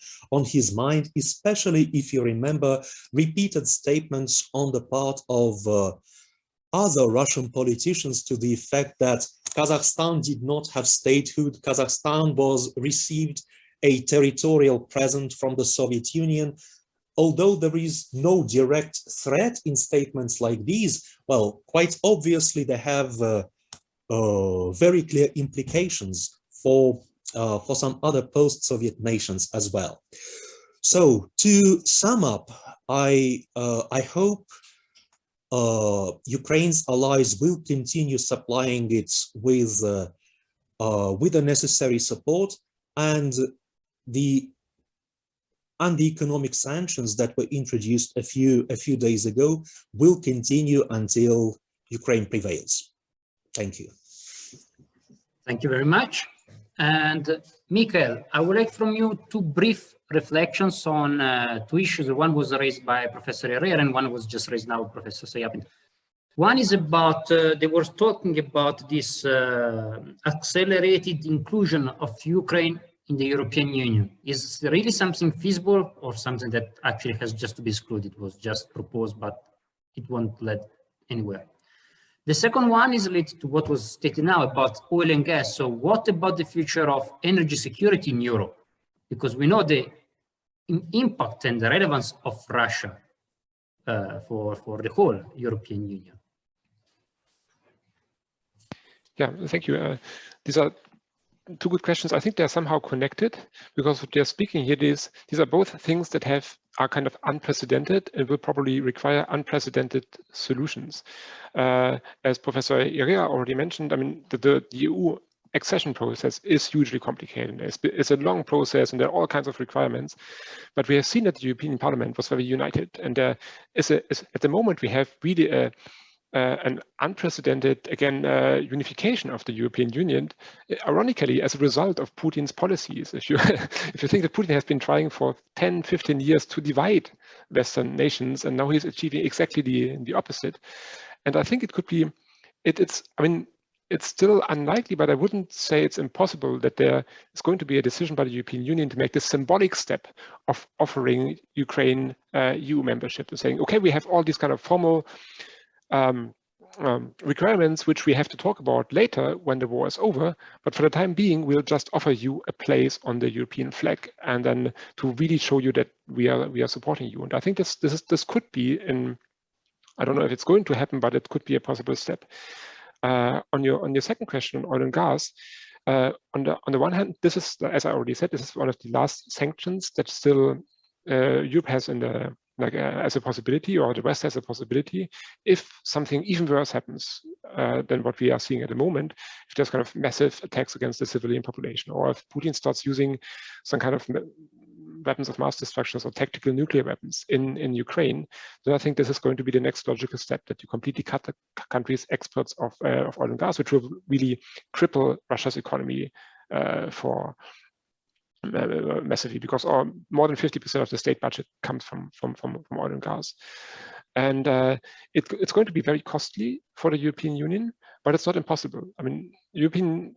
his mind, especially if you remember repeated statements on the part of other Russian politicians to the effect that Kazakhstan did not have statehood. Kazakhstan received a territorial present from the Soviet Union. Although there is no direct threat in statements like these, well, quite obviously they have very clear implications for some other post-Soviet nations as well. So to sum up, I hope Ukraine's allies will continue supplying it with the necessary support, and and the economic sanctions that were introduced a few days ago will continue until Ukraine prevails. Thank you. Thank you very much. And Michael, I would like from you two brief reflections on two issues. One was raised by Professor Herrera and one was just raised now by Professor Sayapin. One is about, they were talking about this accelerated inclusion of Ukraine in the European Union. Is really something feasible or something that actually has just to be excluded? It was just proposed, but it won't lead anywhere. The second one is related to what was stated now about oil and gas. So what about the future of energy security in Europe? Because we know the impact and the relevance of Russia for the whole European Union. Yeah, thank you. These are two good questions. I think they're somehow connected because what they're speaking here is these are both things that are kind of unprecedented and will probably require unprecedented solutions. As Professor Herrera already mentioned, I mean, the EU accession process is hugely complicated. It's a long process and there are all kinds of requirements, but we have seen that the European Parliament was very united. And at the moment we have really an unprecedented, again, unification of the European Union, ironically, as a result of Putin's policies. If you think that Putin has been trying for 10, 15 years to divide Western nations, and now he's achieving exactly the opposite. And I think it could be, I mean, it's still unlikely, but I wouldn't say it's impossible that there is going to be a decision by the European Union to make this symbolic step of offering Ukraine EU membership and saying, okay, we have all these kind of formal requirements which we have to talk about later when the war is over, but for the time being we'll just offer you a place on the European flag and then to really show you that we are supporting you. And I think this could be I don't know if it's going to happen, but it could be a possible step. On your second question on oil and gas, on the one hand, this is, as I already said, this is one of the last sanctions that still Europe has in the as a possibility, or the West has a possibility, if something even worse happens than what we are seeing at the moment, if there's kind of massive attacks against the civilian population, or if Putin starts using some kind of weapons of mass destruction or tactical nuclear weapons in Ukraine, then I think this is going to be the next logical step, that you completely cut the country's exports of oil and gas, which will really cripple Russia's economy massively, because more than 50% of the state budget comes from oil and gas. And it's going to be very costly for the European Union, but it's not impossible. I mean,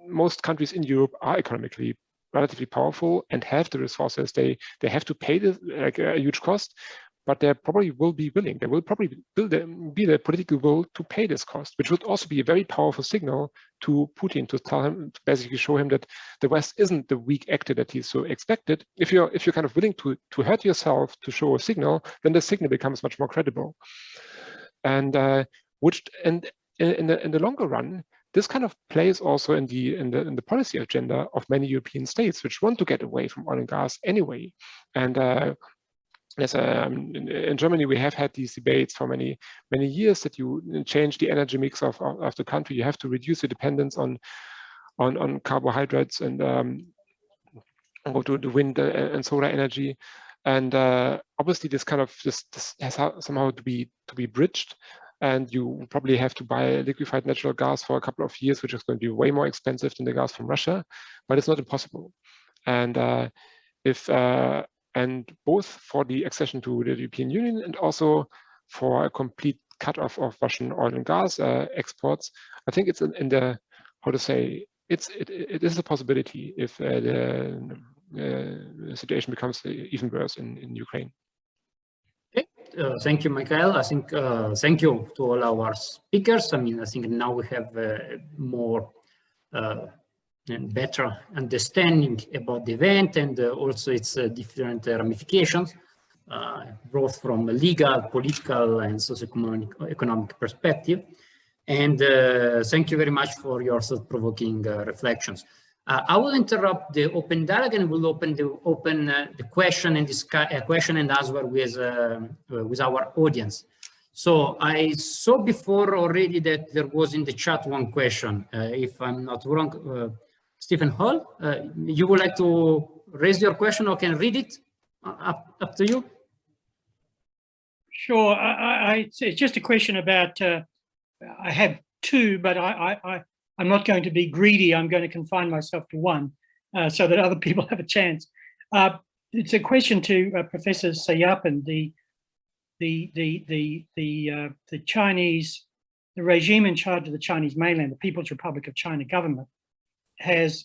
most countries in Europe are economically relatively powerful and have the resources. They have to pay a huge cost, but they probably will be willing. There will probably be the political will to pay this cost, which would also be a very powerful signal to Putin, to tell him, to basically show him that the West isn't the weak actor that he's so expected. If you're kind of willing to hurt yourself to show a signal, then the signal becomes much more credible. And in the longer run, this kind of plays also in the policy agenda of many European states, which want to get away from oil and gas anyway. And in Germany, we have had these debates for many years that you change the energy mix of the country. You have to reduce the dependence on carbohydrates and go to the wind and solar energy. And obviously, this has somehow to be bridged. And you probably have to buy liquefied natural gas for a couple of years, which is going to be way more expensive than the gas from Russia, but it's not impossible. And and both for the accession to the European Union and also for a complete cut-off of Russian oil and gas exports, I think it's in the, how to say, it is a possibility if the situation becomes even worse in Ukraine. Okay, thank you, Michael. I think thank you to all our speakers. I mean, I think now we have more and better understanding about the event and also its different ramifications, both from a legal, political, and socio-economic perspective. And thank you very much for your thought-provoking reflections. I will interrupt the open dialogue and will open the question and answer with our audience. So I saw before already that there was in the chat one question. If I'm not wrong, Stephen Hall, you would like to raise your question or can read it? Up to you. Sure. It's just a question about, I have two, but I'm not going to be greedy. I'm going to confine myself to one so that other people have a chance. It's a question to Professor Sayapan. The Chinese, the regime in charge of the Chinese mainland, the People's Republic of China government, has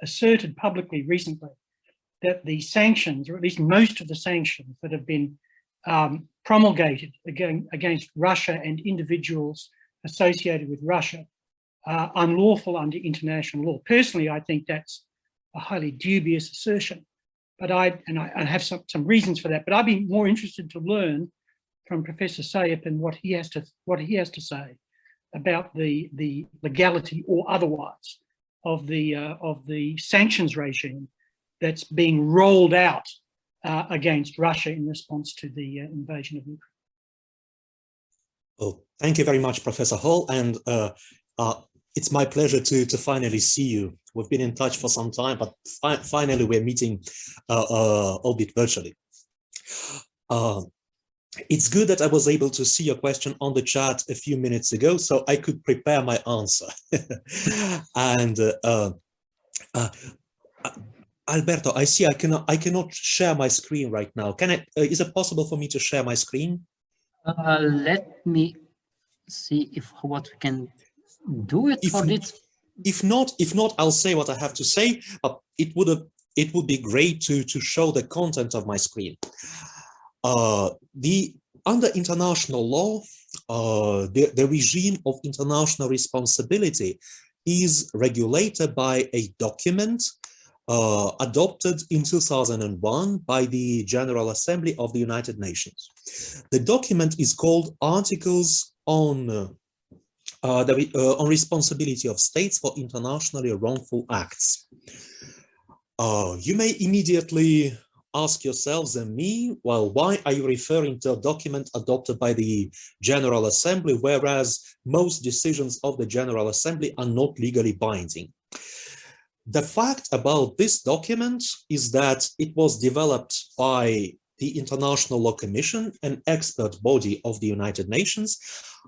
asserted publicly recently that the sanctions, or at least most of the sanctions that have been promulgated against Russia and individuals associated with Russia are unlawful under international law. Personally, I think that's a highly dubious assertion, but I have some reasons for that. But I'd be more interested to learn from Professor Sayapan what he has to say about the legality or otherwise of the sanctions regime that's being rolled out against Russia in response to the invasion of Ukraine. Well, thank you very much, Professor Hall, and it's my pleasure to finally see you. We've been in touch for some time, but finally we're meeting, albeit virtually. It's good that I was able to see your question on the chat a few minutes ago, so I could prepare my answer. And Alberto, I see I cannot share my screen right now. Can I? Is it possible for me to share my screen? Let me see what we can do it for this. If not, I'll say what I have to say. But it would be great to show the content of my screen. Under international law, the regime of international responsibility is regulated by a document adopted in 2001 by the General Assembly of the United Nations. The document is called Articles on Responsibility of States for Internationally Wrongful Acts. You may immediately ask yourselves and me, well, why are you referring to a document adopted by the General Assembly, whereas most decisions of the General Assembly are not legally binding? The fact about this document is that it was developed by the International Law Commission, an expert body of the United Nations,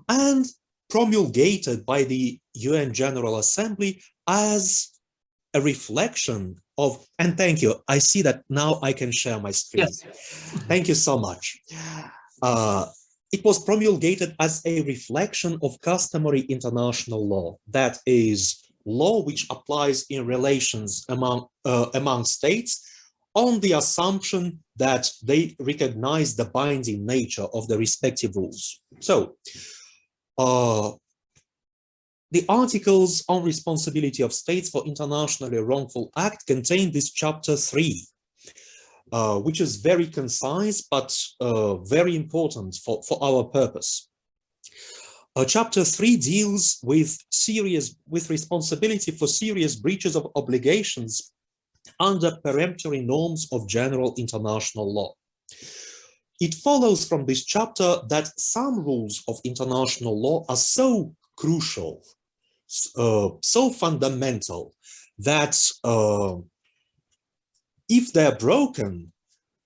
and promulgated by the UN General Assembly as a reflection of, and thank you, I see that now I can share my screen. Yes. Thank you so much. It was promulgated as a reflection of customary international law, that is, law which applies in relations among states on the assumption that they recognize the binding nature of the respective rules. So, the Articles on Responsibility of States for Internationally Wrongful Act contain this chapter 3, which is very concise, but very important for our purpose. Chapter 3 deals with responsibility for serious breaches of obligations under peremptory norms of general international law. It follows from this chapter that some rules of international law are so crucial, so fundamental, that if they're broken,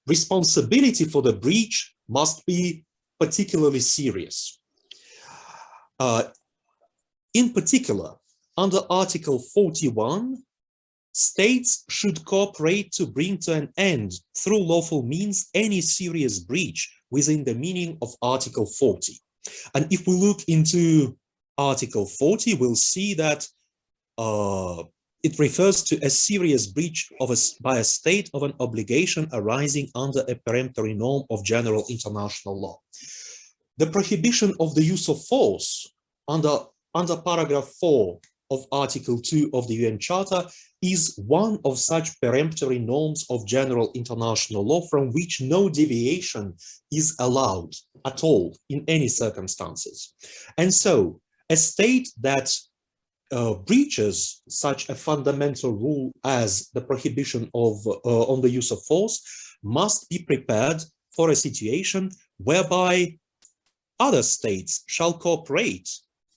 responsibility for the breach must be particularly serious. In particular, under Article 41, states should cooperate to bring to an end through lawful means any serious breach within the meaning of Article 40. And if we look into Article 40, we'll see that it refers to a serious breach by a state of an obligation arising under a peremptory norm of general international law. The prohibition of the use of force under paragraph 4 of Article 2 of the UN Charter is one of such peremptory norms of general international law from which no deviation is allowed at all in any circumstances. And so a state that breaches such a fundamental rule as the prohibition of on the use of force must be prepared for a situation whereby other states shall cooperate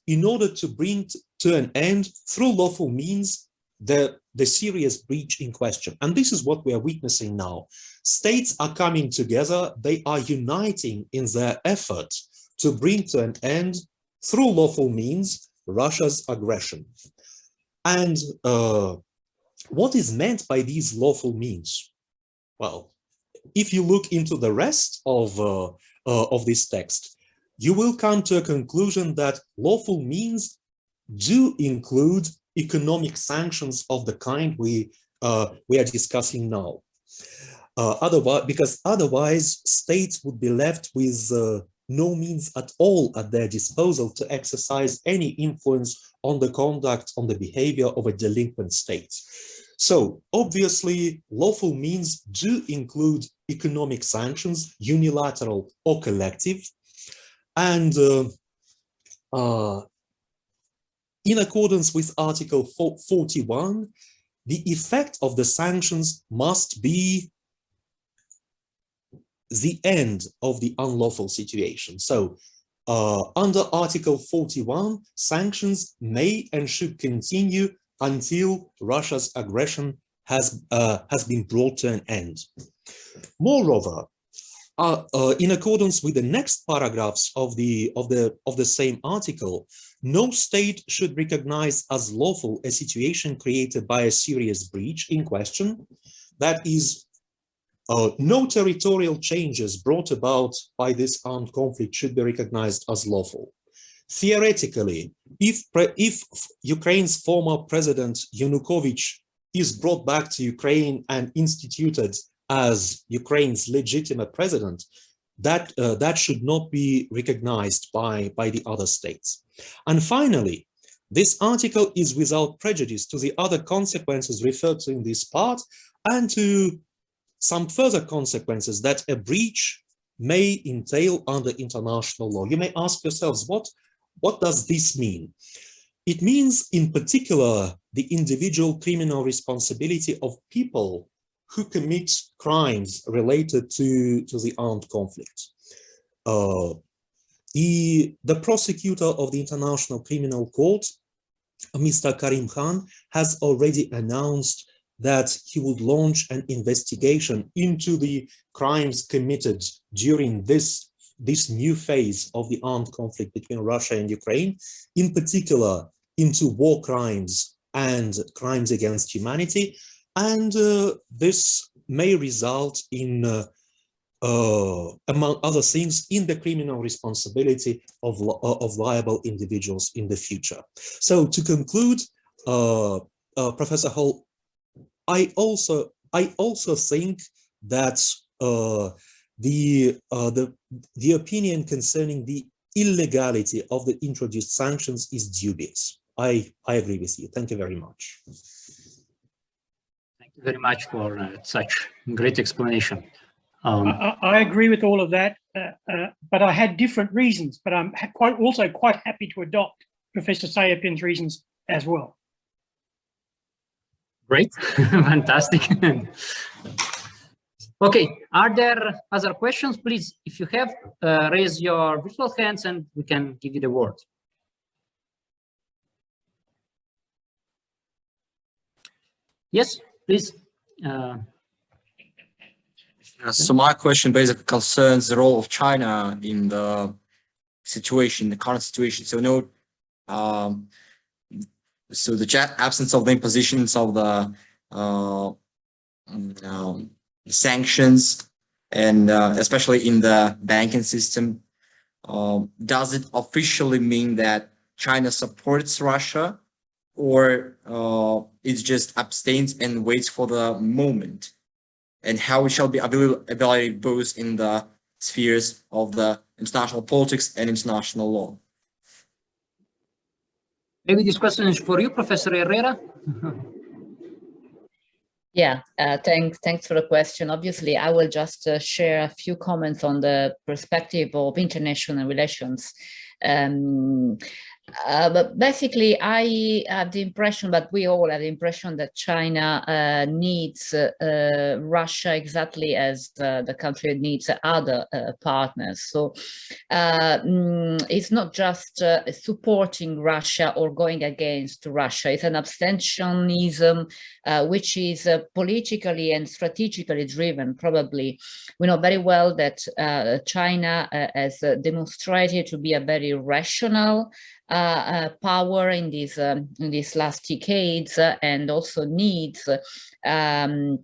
in order to bring to an end through lawful means the serious breach in question. And this is what we are witnessing now. States are coming together, they are uniting in their effort to bring to an end, through lawful means, Russia's aggression. And what is meant by these lawful means? Well, if you look into the rest of this text, you will come to a conclusion that lawful means do include economic sanctions of the kind we are discussing now. Because otherwise states would be left with no means at all at their disposal to exercise any influence on the conduct, on the behavior of a delinquent state. So obviously lawful means do include economic sanctions, unilateral or collective, and in accordance with Article 41, the effect of the sanctions must be the end of the unlawful situation. So under Article 41, sanctions may and should continue until Russia's aggression has been brought to an end. Moreover, in accordance with the next paragraphs of the same article, no state should recognize as lawful a situation created by a serious breach in question. That is, no territorial changes brought about by this armed conflict should be recognized as lawful. Theoretically, if Ukraine's former president Yanukovych is brought back to Ukraine and instituted as Ukraine's legitimate president, that should not be recognized by the other states. And finally, this article is without prejudice to the other consequences referred to in this part and to some further consequences that a breach may entail under international law. You may ask yourselves, what does this mean? It means, in particular, the individual criminal responsibility of people who commit crimes related to the armed conflict. The prosecutor of the International Criminal Court, Mr. Karim Khan, has already announced that he would launch an investigation into the crimes committed during this new phase of the armed conflict between Russia and Ukraine, in particular into war crimes and crimes against humanity. And this may result in, among other things, in the criminal responsibility of liable individuals in the future. So to conclude, Professor Hall, I also think that the opinion concerning the illegality of the introduced sanctions is dubious. I agree with you. Thank you very much. Thank you very much for such great explanation. I agree with all of that, but I had different reasons, but I'm also quite happy to adopt Professor Sayapin's reasons as well. Great, fantastic. Okay, are there other questions? Please, if you have, raise your virtual hands and we can give you the word. Yes, please. So my question basically concerns the role of China in the situation, the current situation. So so the absence of the impositions of the sanctions, and especially in the banking system, does it officially mean that China supports Russia, or it just abstains and waits for the moment? And how it shall be evaluated both in the spheres of the international politics and international law? Maybe this question is for you, Professor Herrera. Yeah, thanks for the question. Obviously, I will just share a few comments on the perspective of international relations. But basically, I have the impression, but we all have the impression that China needs Russia exactly as the country needs other partners. So it's not just supporting Russia or going against Russia. It's an abstentionism which is politically and strategically driven. Probably, we know very well that China has demonstrated to be a very rational power in these last decades, and also needs. China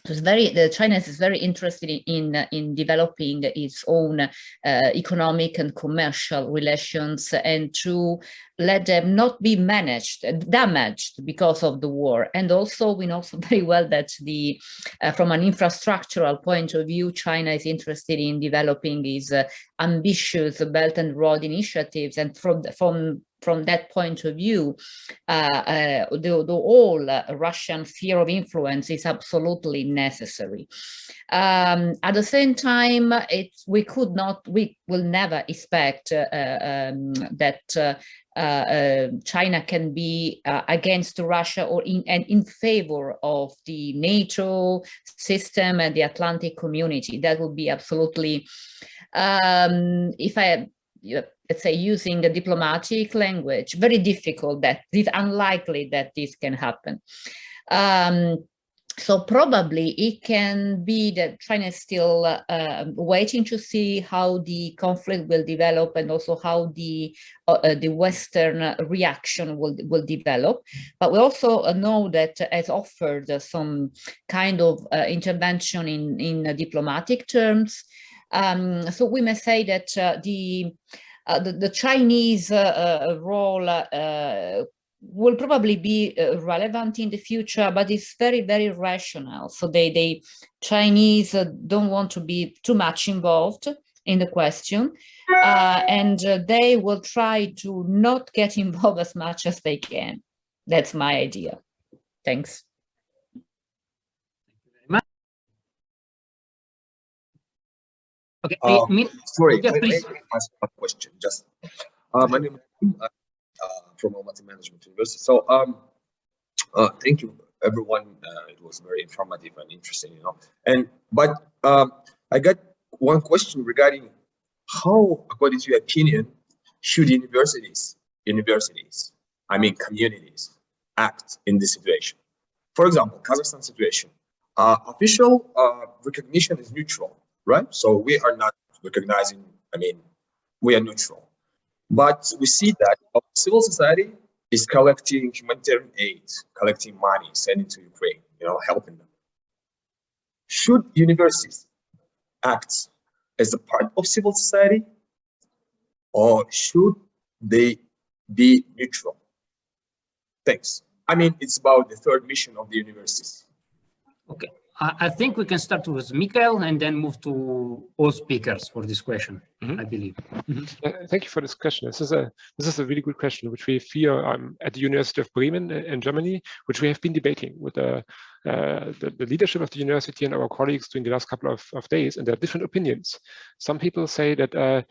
is very interested in developing its own economic and commercial relations, and to let them not be damaged because of the war. And also, we know very well that from an infrastructural point of view, China is interested in developing these ambitious Belt and Road initiatives, and from that point of view, the whole Russian sphere of influence is absolutely necessary. At the same time, we will never expect that China can be against Russia or in favor of the NATO system and the Atlantic community. That would be absolutely, let's say, using the diplomatic language, very difficult. That it's unlikely that this can happen. So probably it can be that China is still waiting to see how the conflict will develop, and also how the Western reaction will develop. But we also know that has offered some kind of intervention in diplomatic terms. So we may say that the Chinese role will probably be relevant in the future, but it's very, very rational. So the Chinese don't want to be too much involved in the question, and they will try to not get involved as much as they can. That's my idea. Thanks. Okay, sorry, yeah, please. I ask a question. Just my name is from Almaty Management University. So thank you, everyone. It was very informative and interesting, you know. But I got one question regarding how, according to your opinion, should universities, I mean communities, act in this situation? For example, Kazakhstan situation. Official recognition is neutral, right? So we are not recognizing, I mean, we are neutral. But we see that civil society is collecting humanitarian aid, collecting money, sending to Ukraine, you know, helping them. Should universities act as a part of civil society, or should they be neutral? Thanks. I mean, it's about the third mission of the universities. Okay, I think we can start with Mikhail and then move to all speakers for this question, I believe. Thank you for this question. This is a really good question, which we fear at the University of Bremen in Germany, which we have been debating with the leadership of the university and our colleagues during the last couple of days, and there are different opinions. Some people say that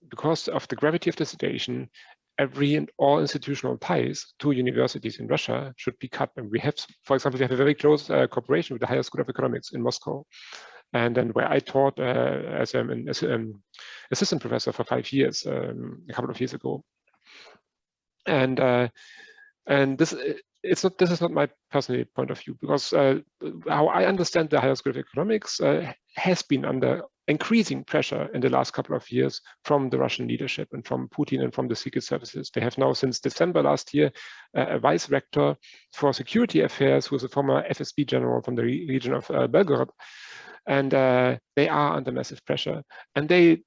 because of the gravity of the situation, every and all institutional ties to universities in Russia should be cut. And we have, for example, we have a very close cooperation with the Higher School of Economics in Moscow, and then where I taught as an assistant professor for 5 years a couple of years ago. And this is not my personal point of view, because how I understand the Higher School of Economics has been under increasing pressure in the last couple of years from the Russian leadership and from Putin and from the secret services. They have now, since December last year, a vice rector for security affairs who is a former FSB general from the region of Belgorod, and they are under massive pressure. And they,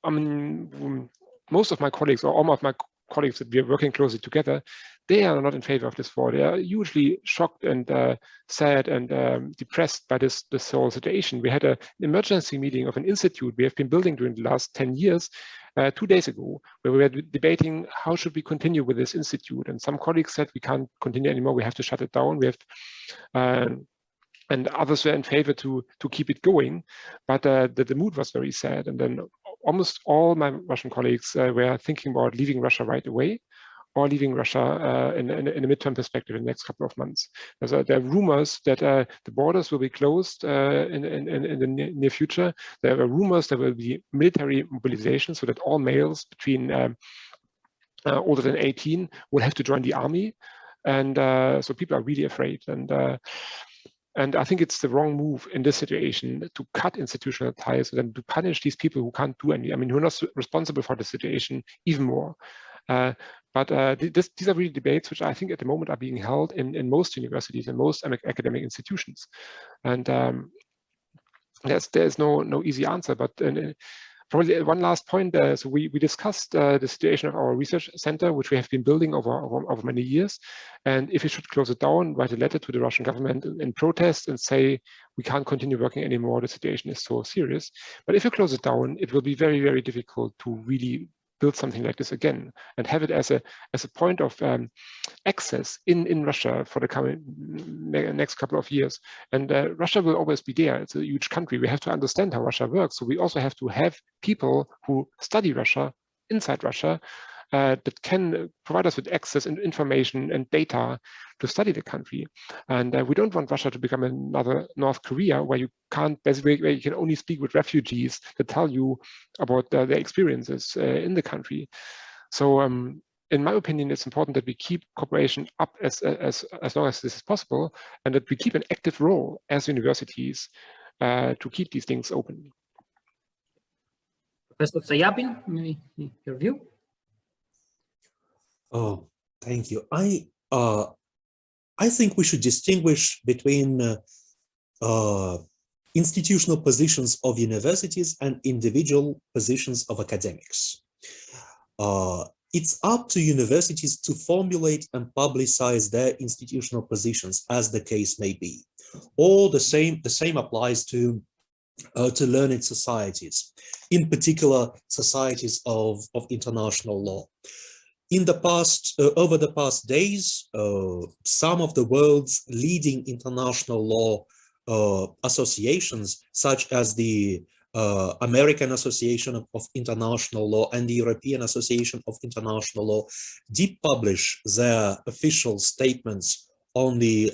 I mean, most of my colleagues, or all of my colleagues that we are working closely together, they are not in favor of this war. They are hugely shocked and sad and depressed by this whole situation. We had an emergency meeting of an institute we have been building during the last 10 years 2 days ago, where we were debating how should we continue with this institute. And some colleagues said we can't continue anymore, we have to shut it down. We have and others were in favor to keep it going, but the mood was very sad. And then almost all my Russian colleagues were thinking about leaving Russia right away, or leaving Russia in a midterm perspective in the next couple of months. There are rumors that the borders will be closed in the near future. There are rumors there will be military mobilization so that all males between older than 18 will have to join the army. And so people are really afraid. And I think it's the wrong move in this situation to cut institutional ties and then to punish these people who can't do anything. I mean, who are not responsible for the situation even more. But these are really debates which I think at the moment are being held in most universities and most academic institutions. And there's no easy answer, but probably one last point. So we discussed the situation of our research center, which we have been building over many years. And if we should close it down, write a letter to the Russian government in protest and say, we can't continue working anymore, the situation is so serious. But if you close it down, it will be very, very difficult to really build something like this again and have it as a point of access in Russia for the coming next couple of years. And Russia will always be there. It's a huge country. We have to understand how Russia works. So we also have to have people who study Russia inside Russia that can provide us with access and information and data to study the country. And we don't want Russia to become another North Korea where you can't, basically, where you can only speak with refugees that tell you about their experiences in the country. So in my opinion, it's important that we keep cooperation up as long as this is possible, and that we keep an active role as universities to keep these things open. Professor Sayapin, your view? Oh, thank you. I think we should distinguish between institutional positions of universities and individual positions of academics. It's up to universities to formulate and publicize their institutional positions, as the case may be. Or the same applies to learned societies, in particular societies of international law. In the past, over the past days, some of the world's leading international law associations, such as the American Association of International Law and the European Association of International Law, did publish their official statements on the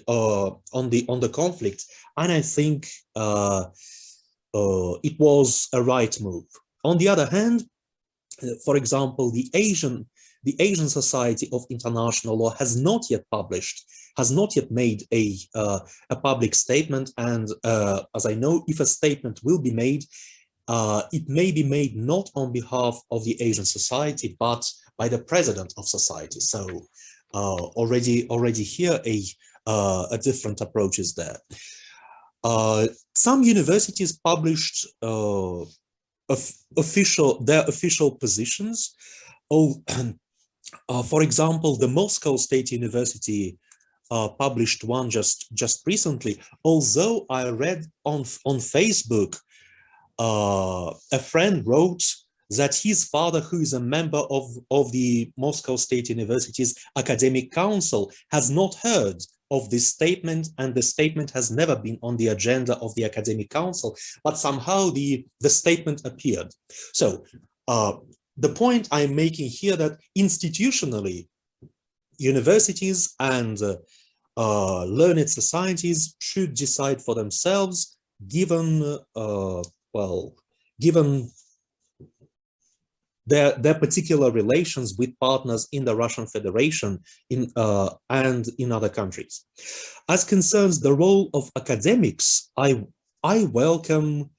conflict, and I think it was a right move. On the other hand, for example, the Asian Society of International Law has not yet made a public statement, and as I know, if a statement will be made, it may be made not on behalf of the Asian Society, but by the president of society. So already here a different approach is there. Some universities published their official positions. For example, the Moscow State University published one just recently. Although I read on Facebook, a friend wrote that his father, who is a member of the Moscow State University's academic council, has not heard of this statement, and the statement has never been on the agenda of the academic council, but somehow the statement appeared. So the point I'm making here, that institutionally, universities and learned societies should decide for themselves, given their particular relations with partners in the Russian Federation and in other countries. As concerns the role of academics, I welcome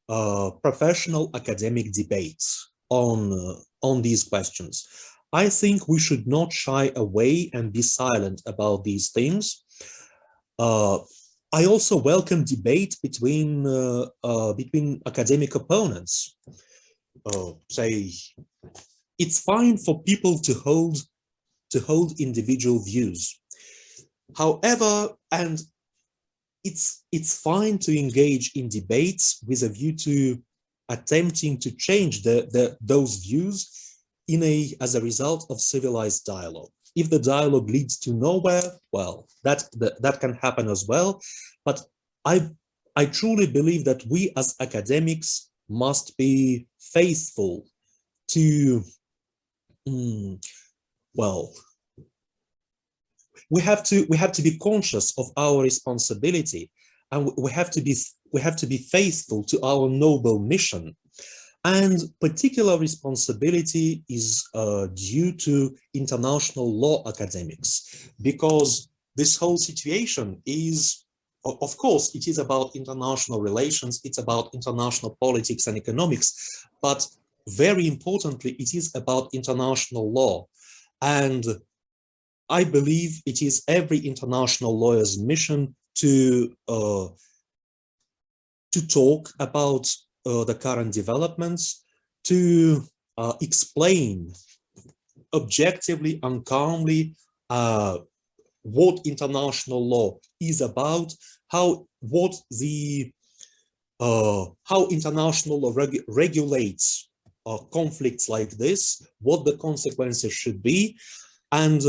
professional academic debates on these questions. I think we should not shy away and be silent about these things. I also welcome debate between academic opponents. Say, it's fine for people to hold individual views. However, and it's fine to engage in debates with a view to attempting to change those views as a result of civilized dialogue. If the dialogue leads to nowhere, well, that can happen as well. But I truly believe that we as academics must be faithful to, well, we have to be conscious of our responsibility, and we have to be faithful to our noble mission. And particular responsibility is due to international law academics, because this whole situation is, of course, it is about international relations, it's about international politics and economics, but very importantly, it is about international law. And I believe it is every international lawyer's mission to talk about the current developments, to explain objectively and calmly what international law is about, how international law regulates conflicts like this, what the consequences should be. And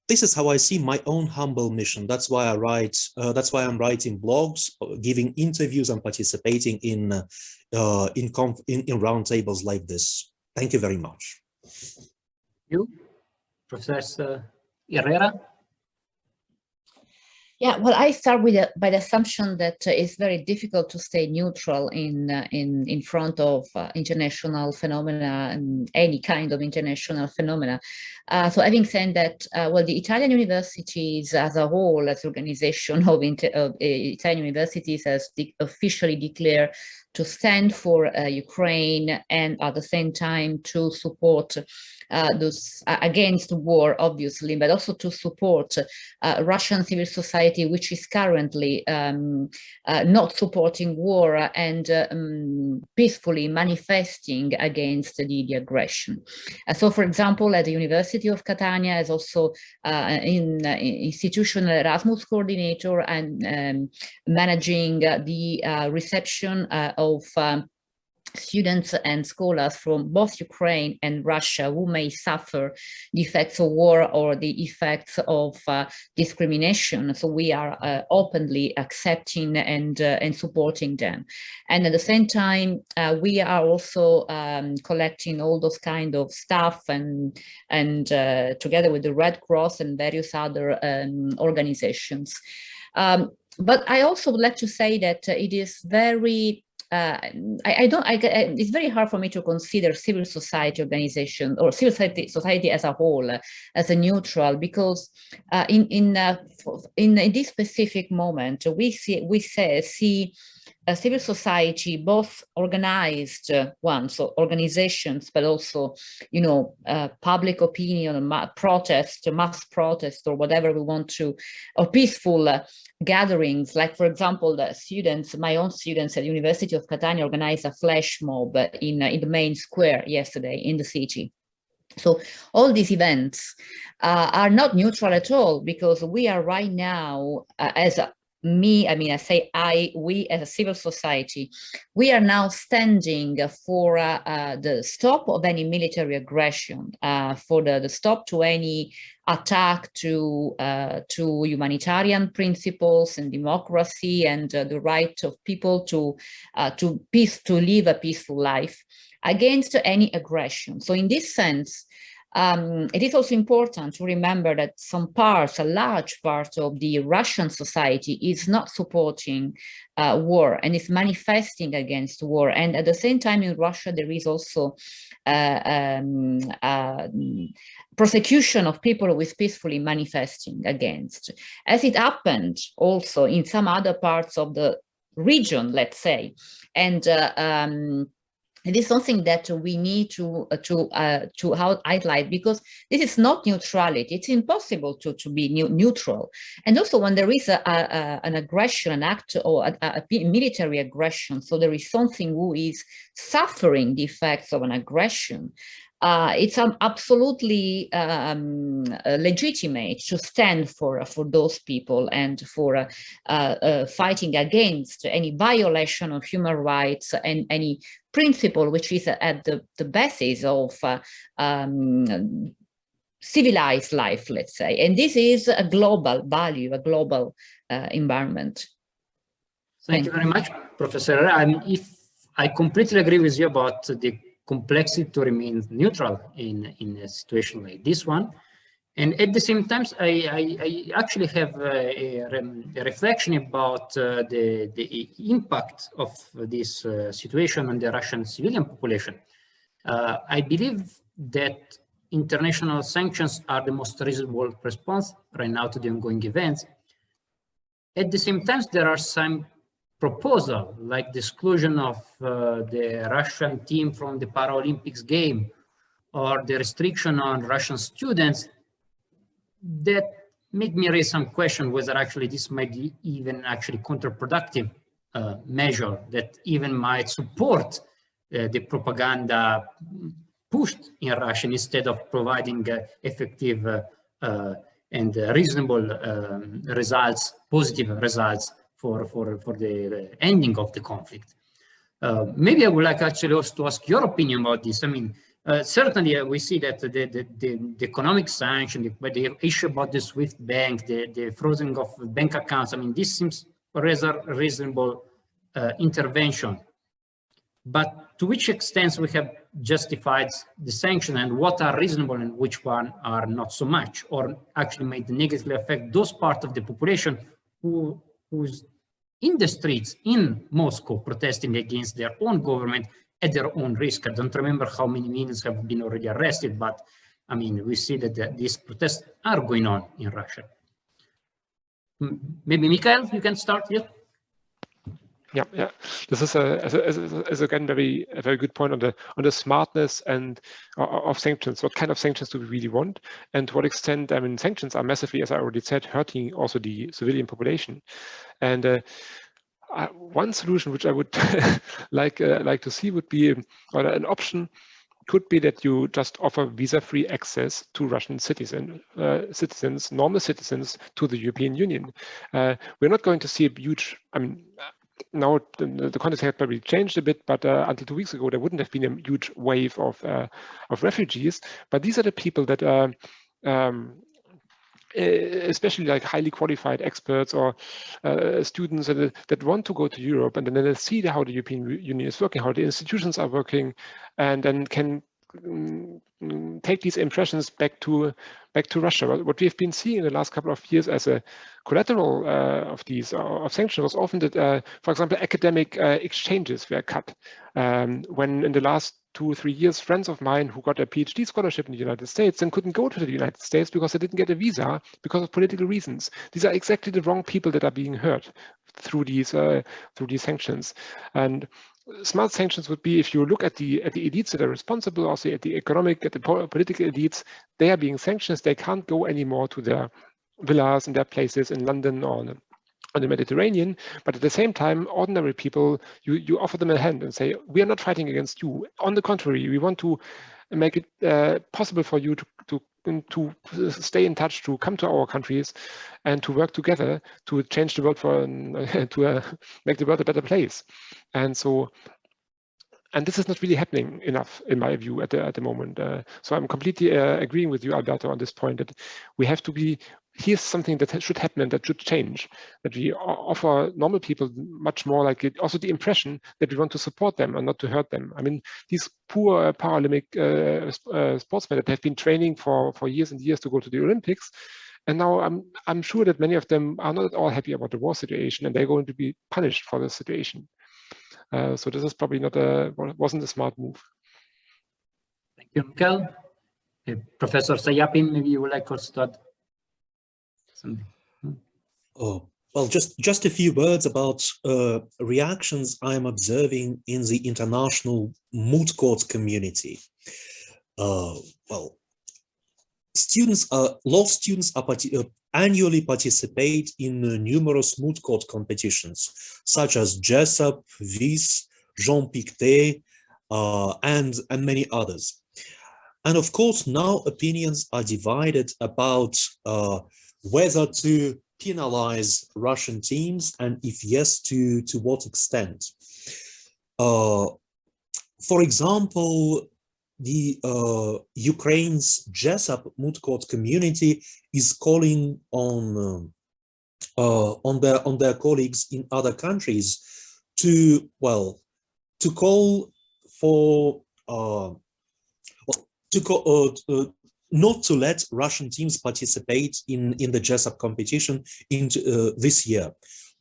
this is how I see my own humble mission. That's why I write. That's why I'm writing blogs, giving interviews, and participating in roundtables like this. Thank you very much. You, Professor Herrera. Yeah, well, I start with by the assumption that it's very difficult to stay neutral in front of international phenomena and any kind of international phenomena. So having said that, well, the Italian universities as a whole, as organization of Italian universities, has officially declared to stand for Ukraine, and at the same time to support those against war, obviously, but also to support Russian civil society, which is currently not supporting war and peacefully manifesting against the aggression. So, for example, at the University of Catania has also in institutional Erasmus coordinator and managing the reception of students and scholars from both Ukraine and Russia who may suffer the effects of war or the effects of discrimination. So we are openly accepting and supporting them. And at the same time, we are also collecting all those kind of stuff and together with the Red Cross and various other organizations. But I also would like to say that it is very it's very hard for me to consider civil society organization or civil society as a whole as a neutral, because in this specific moment we see a civil society, both organized ones, so organizations, but also, you know, public opinion, mass protest, or whatever we want to, or peaceful gatherings. Like, for example, the students, my own students at the University of Catania organized a flash mob in the main square yesterday in the city. So all these events are not neutral at all, because we are right now we as a civil society, we are now standing for the stop of any military aggression, for the stop to any attack to humanitarian principles and democracy and the right of people to live a peaceful life against any aggression. So in this sense, it is also important to remember that a large part of the Russian society is not supporting war and is manifesting against war. And at the same time, in Russia, there is also prosecution of people with peacefully manifesting against, as it happened also in some other parts of the region, let's say. And it is something that we need to highlight, because this is not neutrality. It's impossible to be neutral. And also, when there is an aggression, an act, or a military aggression, so there is something who is suffering the effects of an aggression, it's absolutely legitimate to stand for those people and for fighting against any violation of human rights and any principle which is at the basis of civilized life, let's say. And this is a global value, a global environment. Thank you very much, Professor. If I completely agree with you about the complexity to remain neutral in a situation like this one. And at the same time, I actually have a reflection about the impact of this situation on the Russian civilian population. I believe that international sanctions are the most reasonable response right now to the ongoing events. At the same time, there are some proposals like the exclusion of the Russian team from the Paralympics game or the restriction on Russian students that make me raise some question whether actually this might be even actually counterproductive measure that even might support the propaganda pushed in Russia instead of providing effective and reasonable results, positive results for the ending of the conflict. Maybe I would like actually also to ask your opinion about this. I mean, certainly we see that the economic sanction, the issue about the SWIFT bank, the freezing of bank accounts, I mean, this seems a rather reasonable intervention. But to which extent we have justified the sanction and what are reasonable and which one are not so much, or actually might negatively affect those parts of the population who's in the streets in Moscow protesting against their own government at their own risk. I don't remember how many millions have been already arrested, but I mean, we see that these protests are going on in Russia. Maybe Mikhail, you can start here. Yeah. This is again a very good point on the smartness and of sanctions. What kind of sanctions do we really want, and to what extent? I mean, sanctions are massively, as I already said, hurting also the civilian population. And one solution which I would like to see would be, or an option could be that you just offer visa-free access to Russian citizens, normal citizens, to the European Union. We're not going to see a huge, I mean, now the context has probably changed a bit, but until 2 weeks ago, there wouldn't have been a huge wave of refugees. But these are the people that especially like highly qualified experts or students that want to go to Europe, and then they see how the European Union is working, how the institutions are working, and then can take these impressions back to Russia. What we have been seeing in the last couple of years as a collateral of these of sanctions was often that, for example, academic exchanges were cut. When in the last 2 or 3 years, friends of mine who got a PhD scholarship in the United States then couldn't go to the United States because they didn't get a visa because of political reasons. These are exactly the wrong people that are being hurt through these sanctions. And smart sanctions would be, if you look at the elites that are responsible, also at the economic, at the political elites, they are being sanctioned. They can't go anymore to their villas and their places in London or on the Mediterranean. But at the same time, ordinary people, you offer them a hand and say, we are not fighting against you. On the contrary, we want to make it possible for you to stay in touch, to come to our countries and to work together to change the world to make the world a better place. And this is not really happening enough, in my view, at the moment. So I'm completely agreeing with you, Alberto, on this point, that we have to be, here's something that should happen and that should change, that we offer normal people much more like it, also the impression that we want to support them and not to hurt them. I mean, these poor Paralympic sportsmen that have been training for years and years to go to the Olympics, and now I'm sure that many of them are not at all happy about the war situation, and they're going to be punished for the situation. So this is probably wasn't a smart move. Thank you, Mikhail. Professor Sayapin, maybe you would like to start something. Oh, well, just a few words about reactions I'm observing in the international moot court community. Well, law students annually participate in numerous moot court competitions, such as Jessup, Wyss, Jean Pictet, and many others. And of course, now opinions are divided about whether to penalize Russian teams, and if yes, to what extent. For example, the Ukraine's Jessup moot court community is calling on their colleagues in other countries to, well, to call for not to let Russian teams participate in the JESUP competition this year.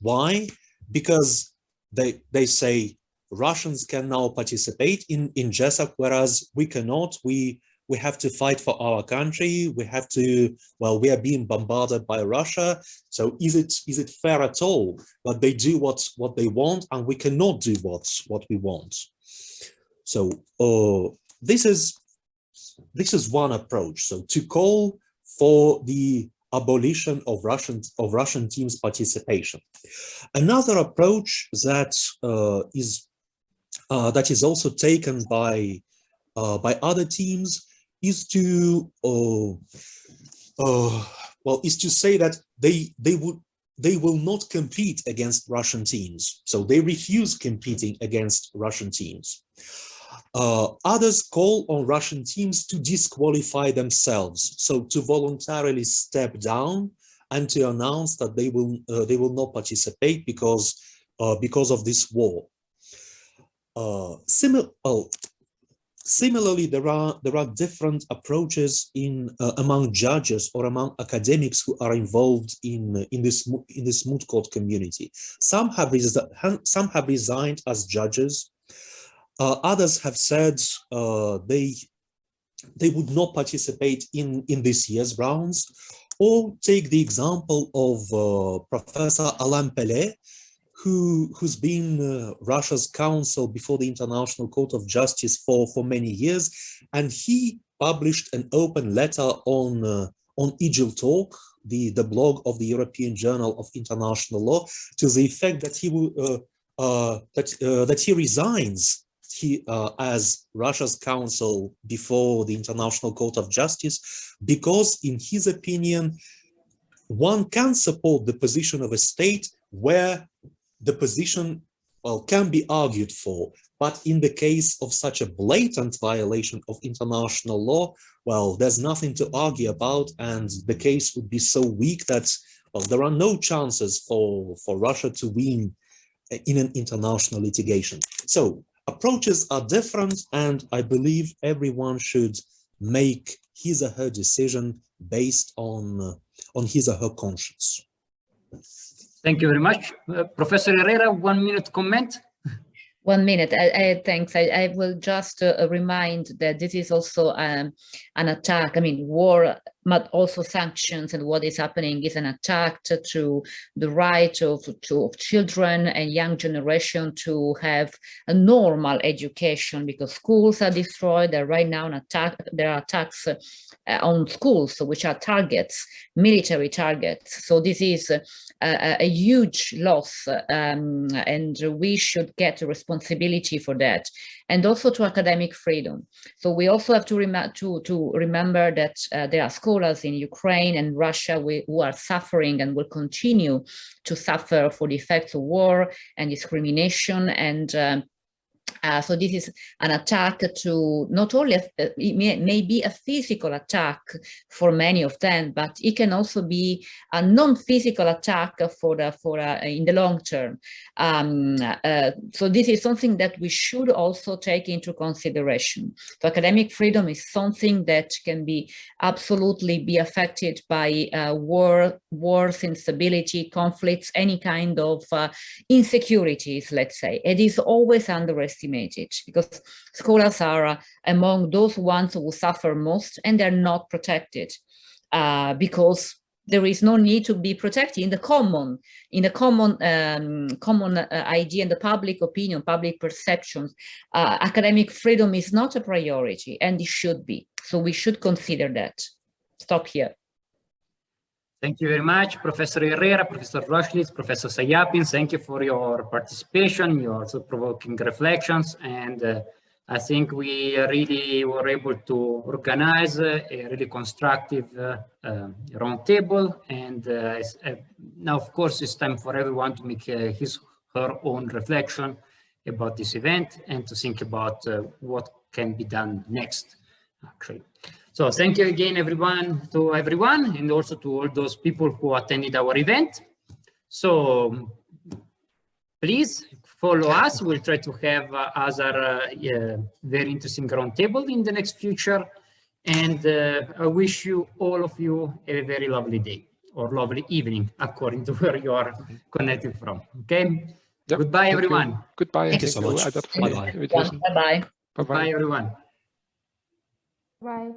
Why? Because they say Russians can now participate in JESUP, whereas we cannot. We have to fight for our country. We have to, well, we are being bombarded by Russia. So is it fair at all that they do what they want and we cannot do what we want? So this is one approach. So to call for the abolition of Russian teams' participation. Another approach that is also taken by other teams is to say that they will not compete against Russian teams. So they refuse competing against Russian teams. Others call on Russian teams to disqualify themselves, so to voluntarily step down and to announce that they will not participate because of this war. Similarly, there are different approaches among judges or among academics who are involved in this moot court community. Some have resigned as judges. Others have said they would not participate in this year's rounds. Or take the example of Professor Alain Pelé, who's been Russia's counsel before the International Court of Justice for many years, and he published an open letter on Igil Talk, the blog of the European Journal of International Law, to the effect that he will that he resigns as Russia's counsel before the International Court of Justice, because in his opinion, one can support the position of a state where the position, well, can be argued for, but in the case of such a blatant violation of international law, well, there's nothing to argue about, and the case would be so weak that, well, there are no chances for Russia to win in an international litigation. So approaches are different, and I believe everyone should make his or her decision based on his or her conscience. Thank you very much. Professor Herrera, 1 minute comment. 1 minute. Thanks. I will just remind that this is also an attack. I mean, war, but also sanctions, and what is happening is an attack to the right of children and young generation to have a normal education, because schools are destroyed. There are right now there are attacks on schools, which are targets, military targets. So this is a huge loss, and we should get a responsibility for that, and also to academic freedom. So we also have to remember that there are scholars in Ukraine and Russia who are suffering and will continue to suffer for the effects of war and discrimination, and so this is an attack to not only, it may be a physical attack for many of them, but it can also be a non-physical attack in the long term. So this is something that we should also take into consideration. So academic freedom is something that can be absolutely be affected by wars, instability, conflicts, any kind of insecurities, let's say. It is always underestimated, because scholars are among those ones who suffer most, and they're not protected because there is no need to be protected in the common idea and the public opinion, public perceptions. Academic freedom is not a priority, and it should be. So we should consider that. Stop here. Thank you very much, Professor Herrera, Professor Rochlitz, Professor Sayapin. Thank you for your participation, your thought-provoking reflections, and I think we really were able to organize a really constructive roundtable. And now, of course, it's time for everyone to make her own reflection about this event and to think about what can be done next, actually. So thank you again, everyone, and also to all those people who attended our event. So please follow us. We'll try to have other very interesting roundtable in the next future. And I wish all of you a very lovely day or lovely evening, according to where you are connected from. Okay. Yep, Goodbye, thank you. everyone. Goodbye. Thank you so much. Albert, for the Bye-bye. invitation. Bye-bye. Bye-bye. Bye, everyone. Bye.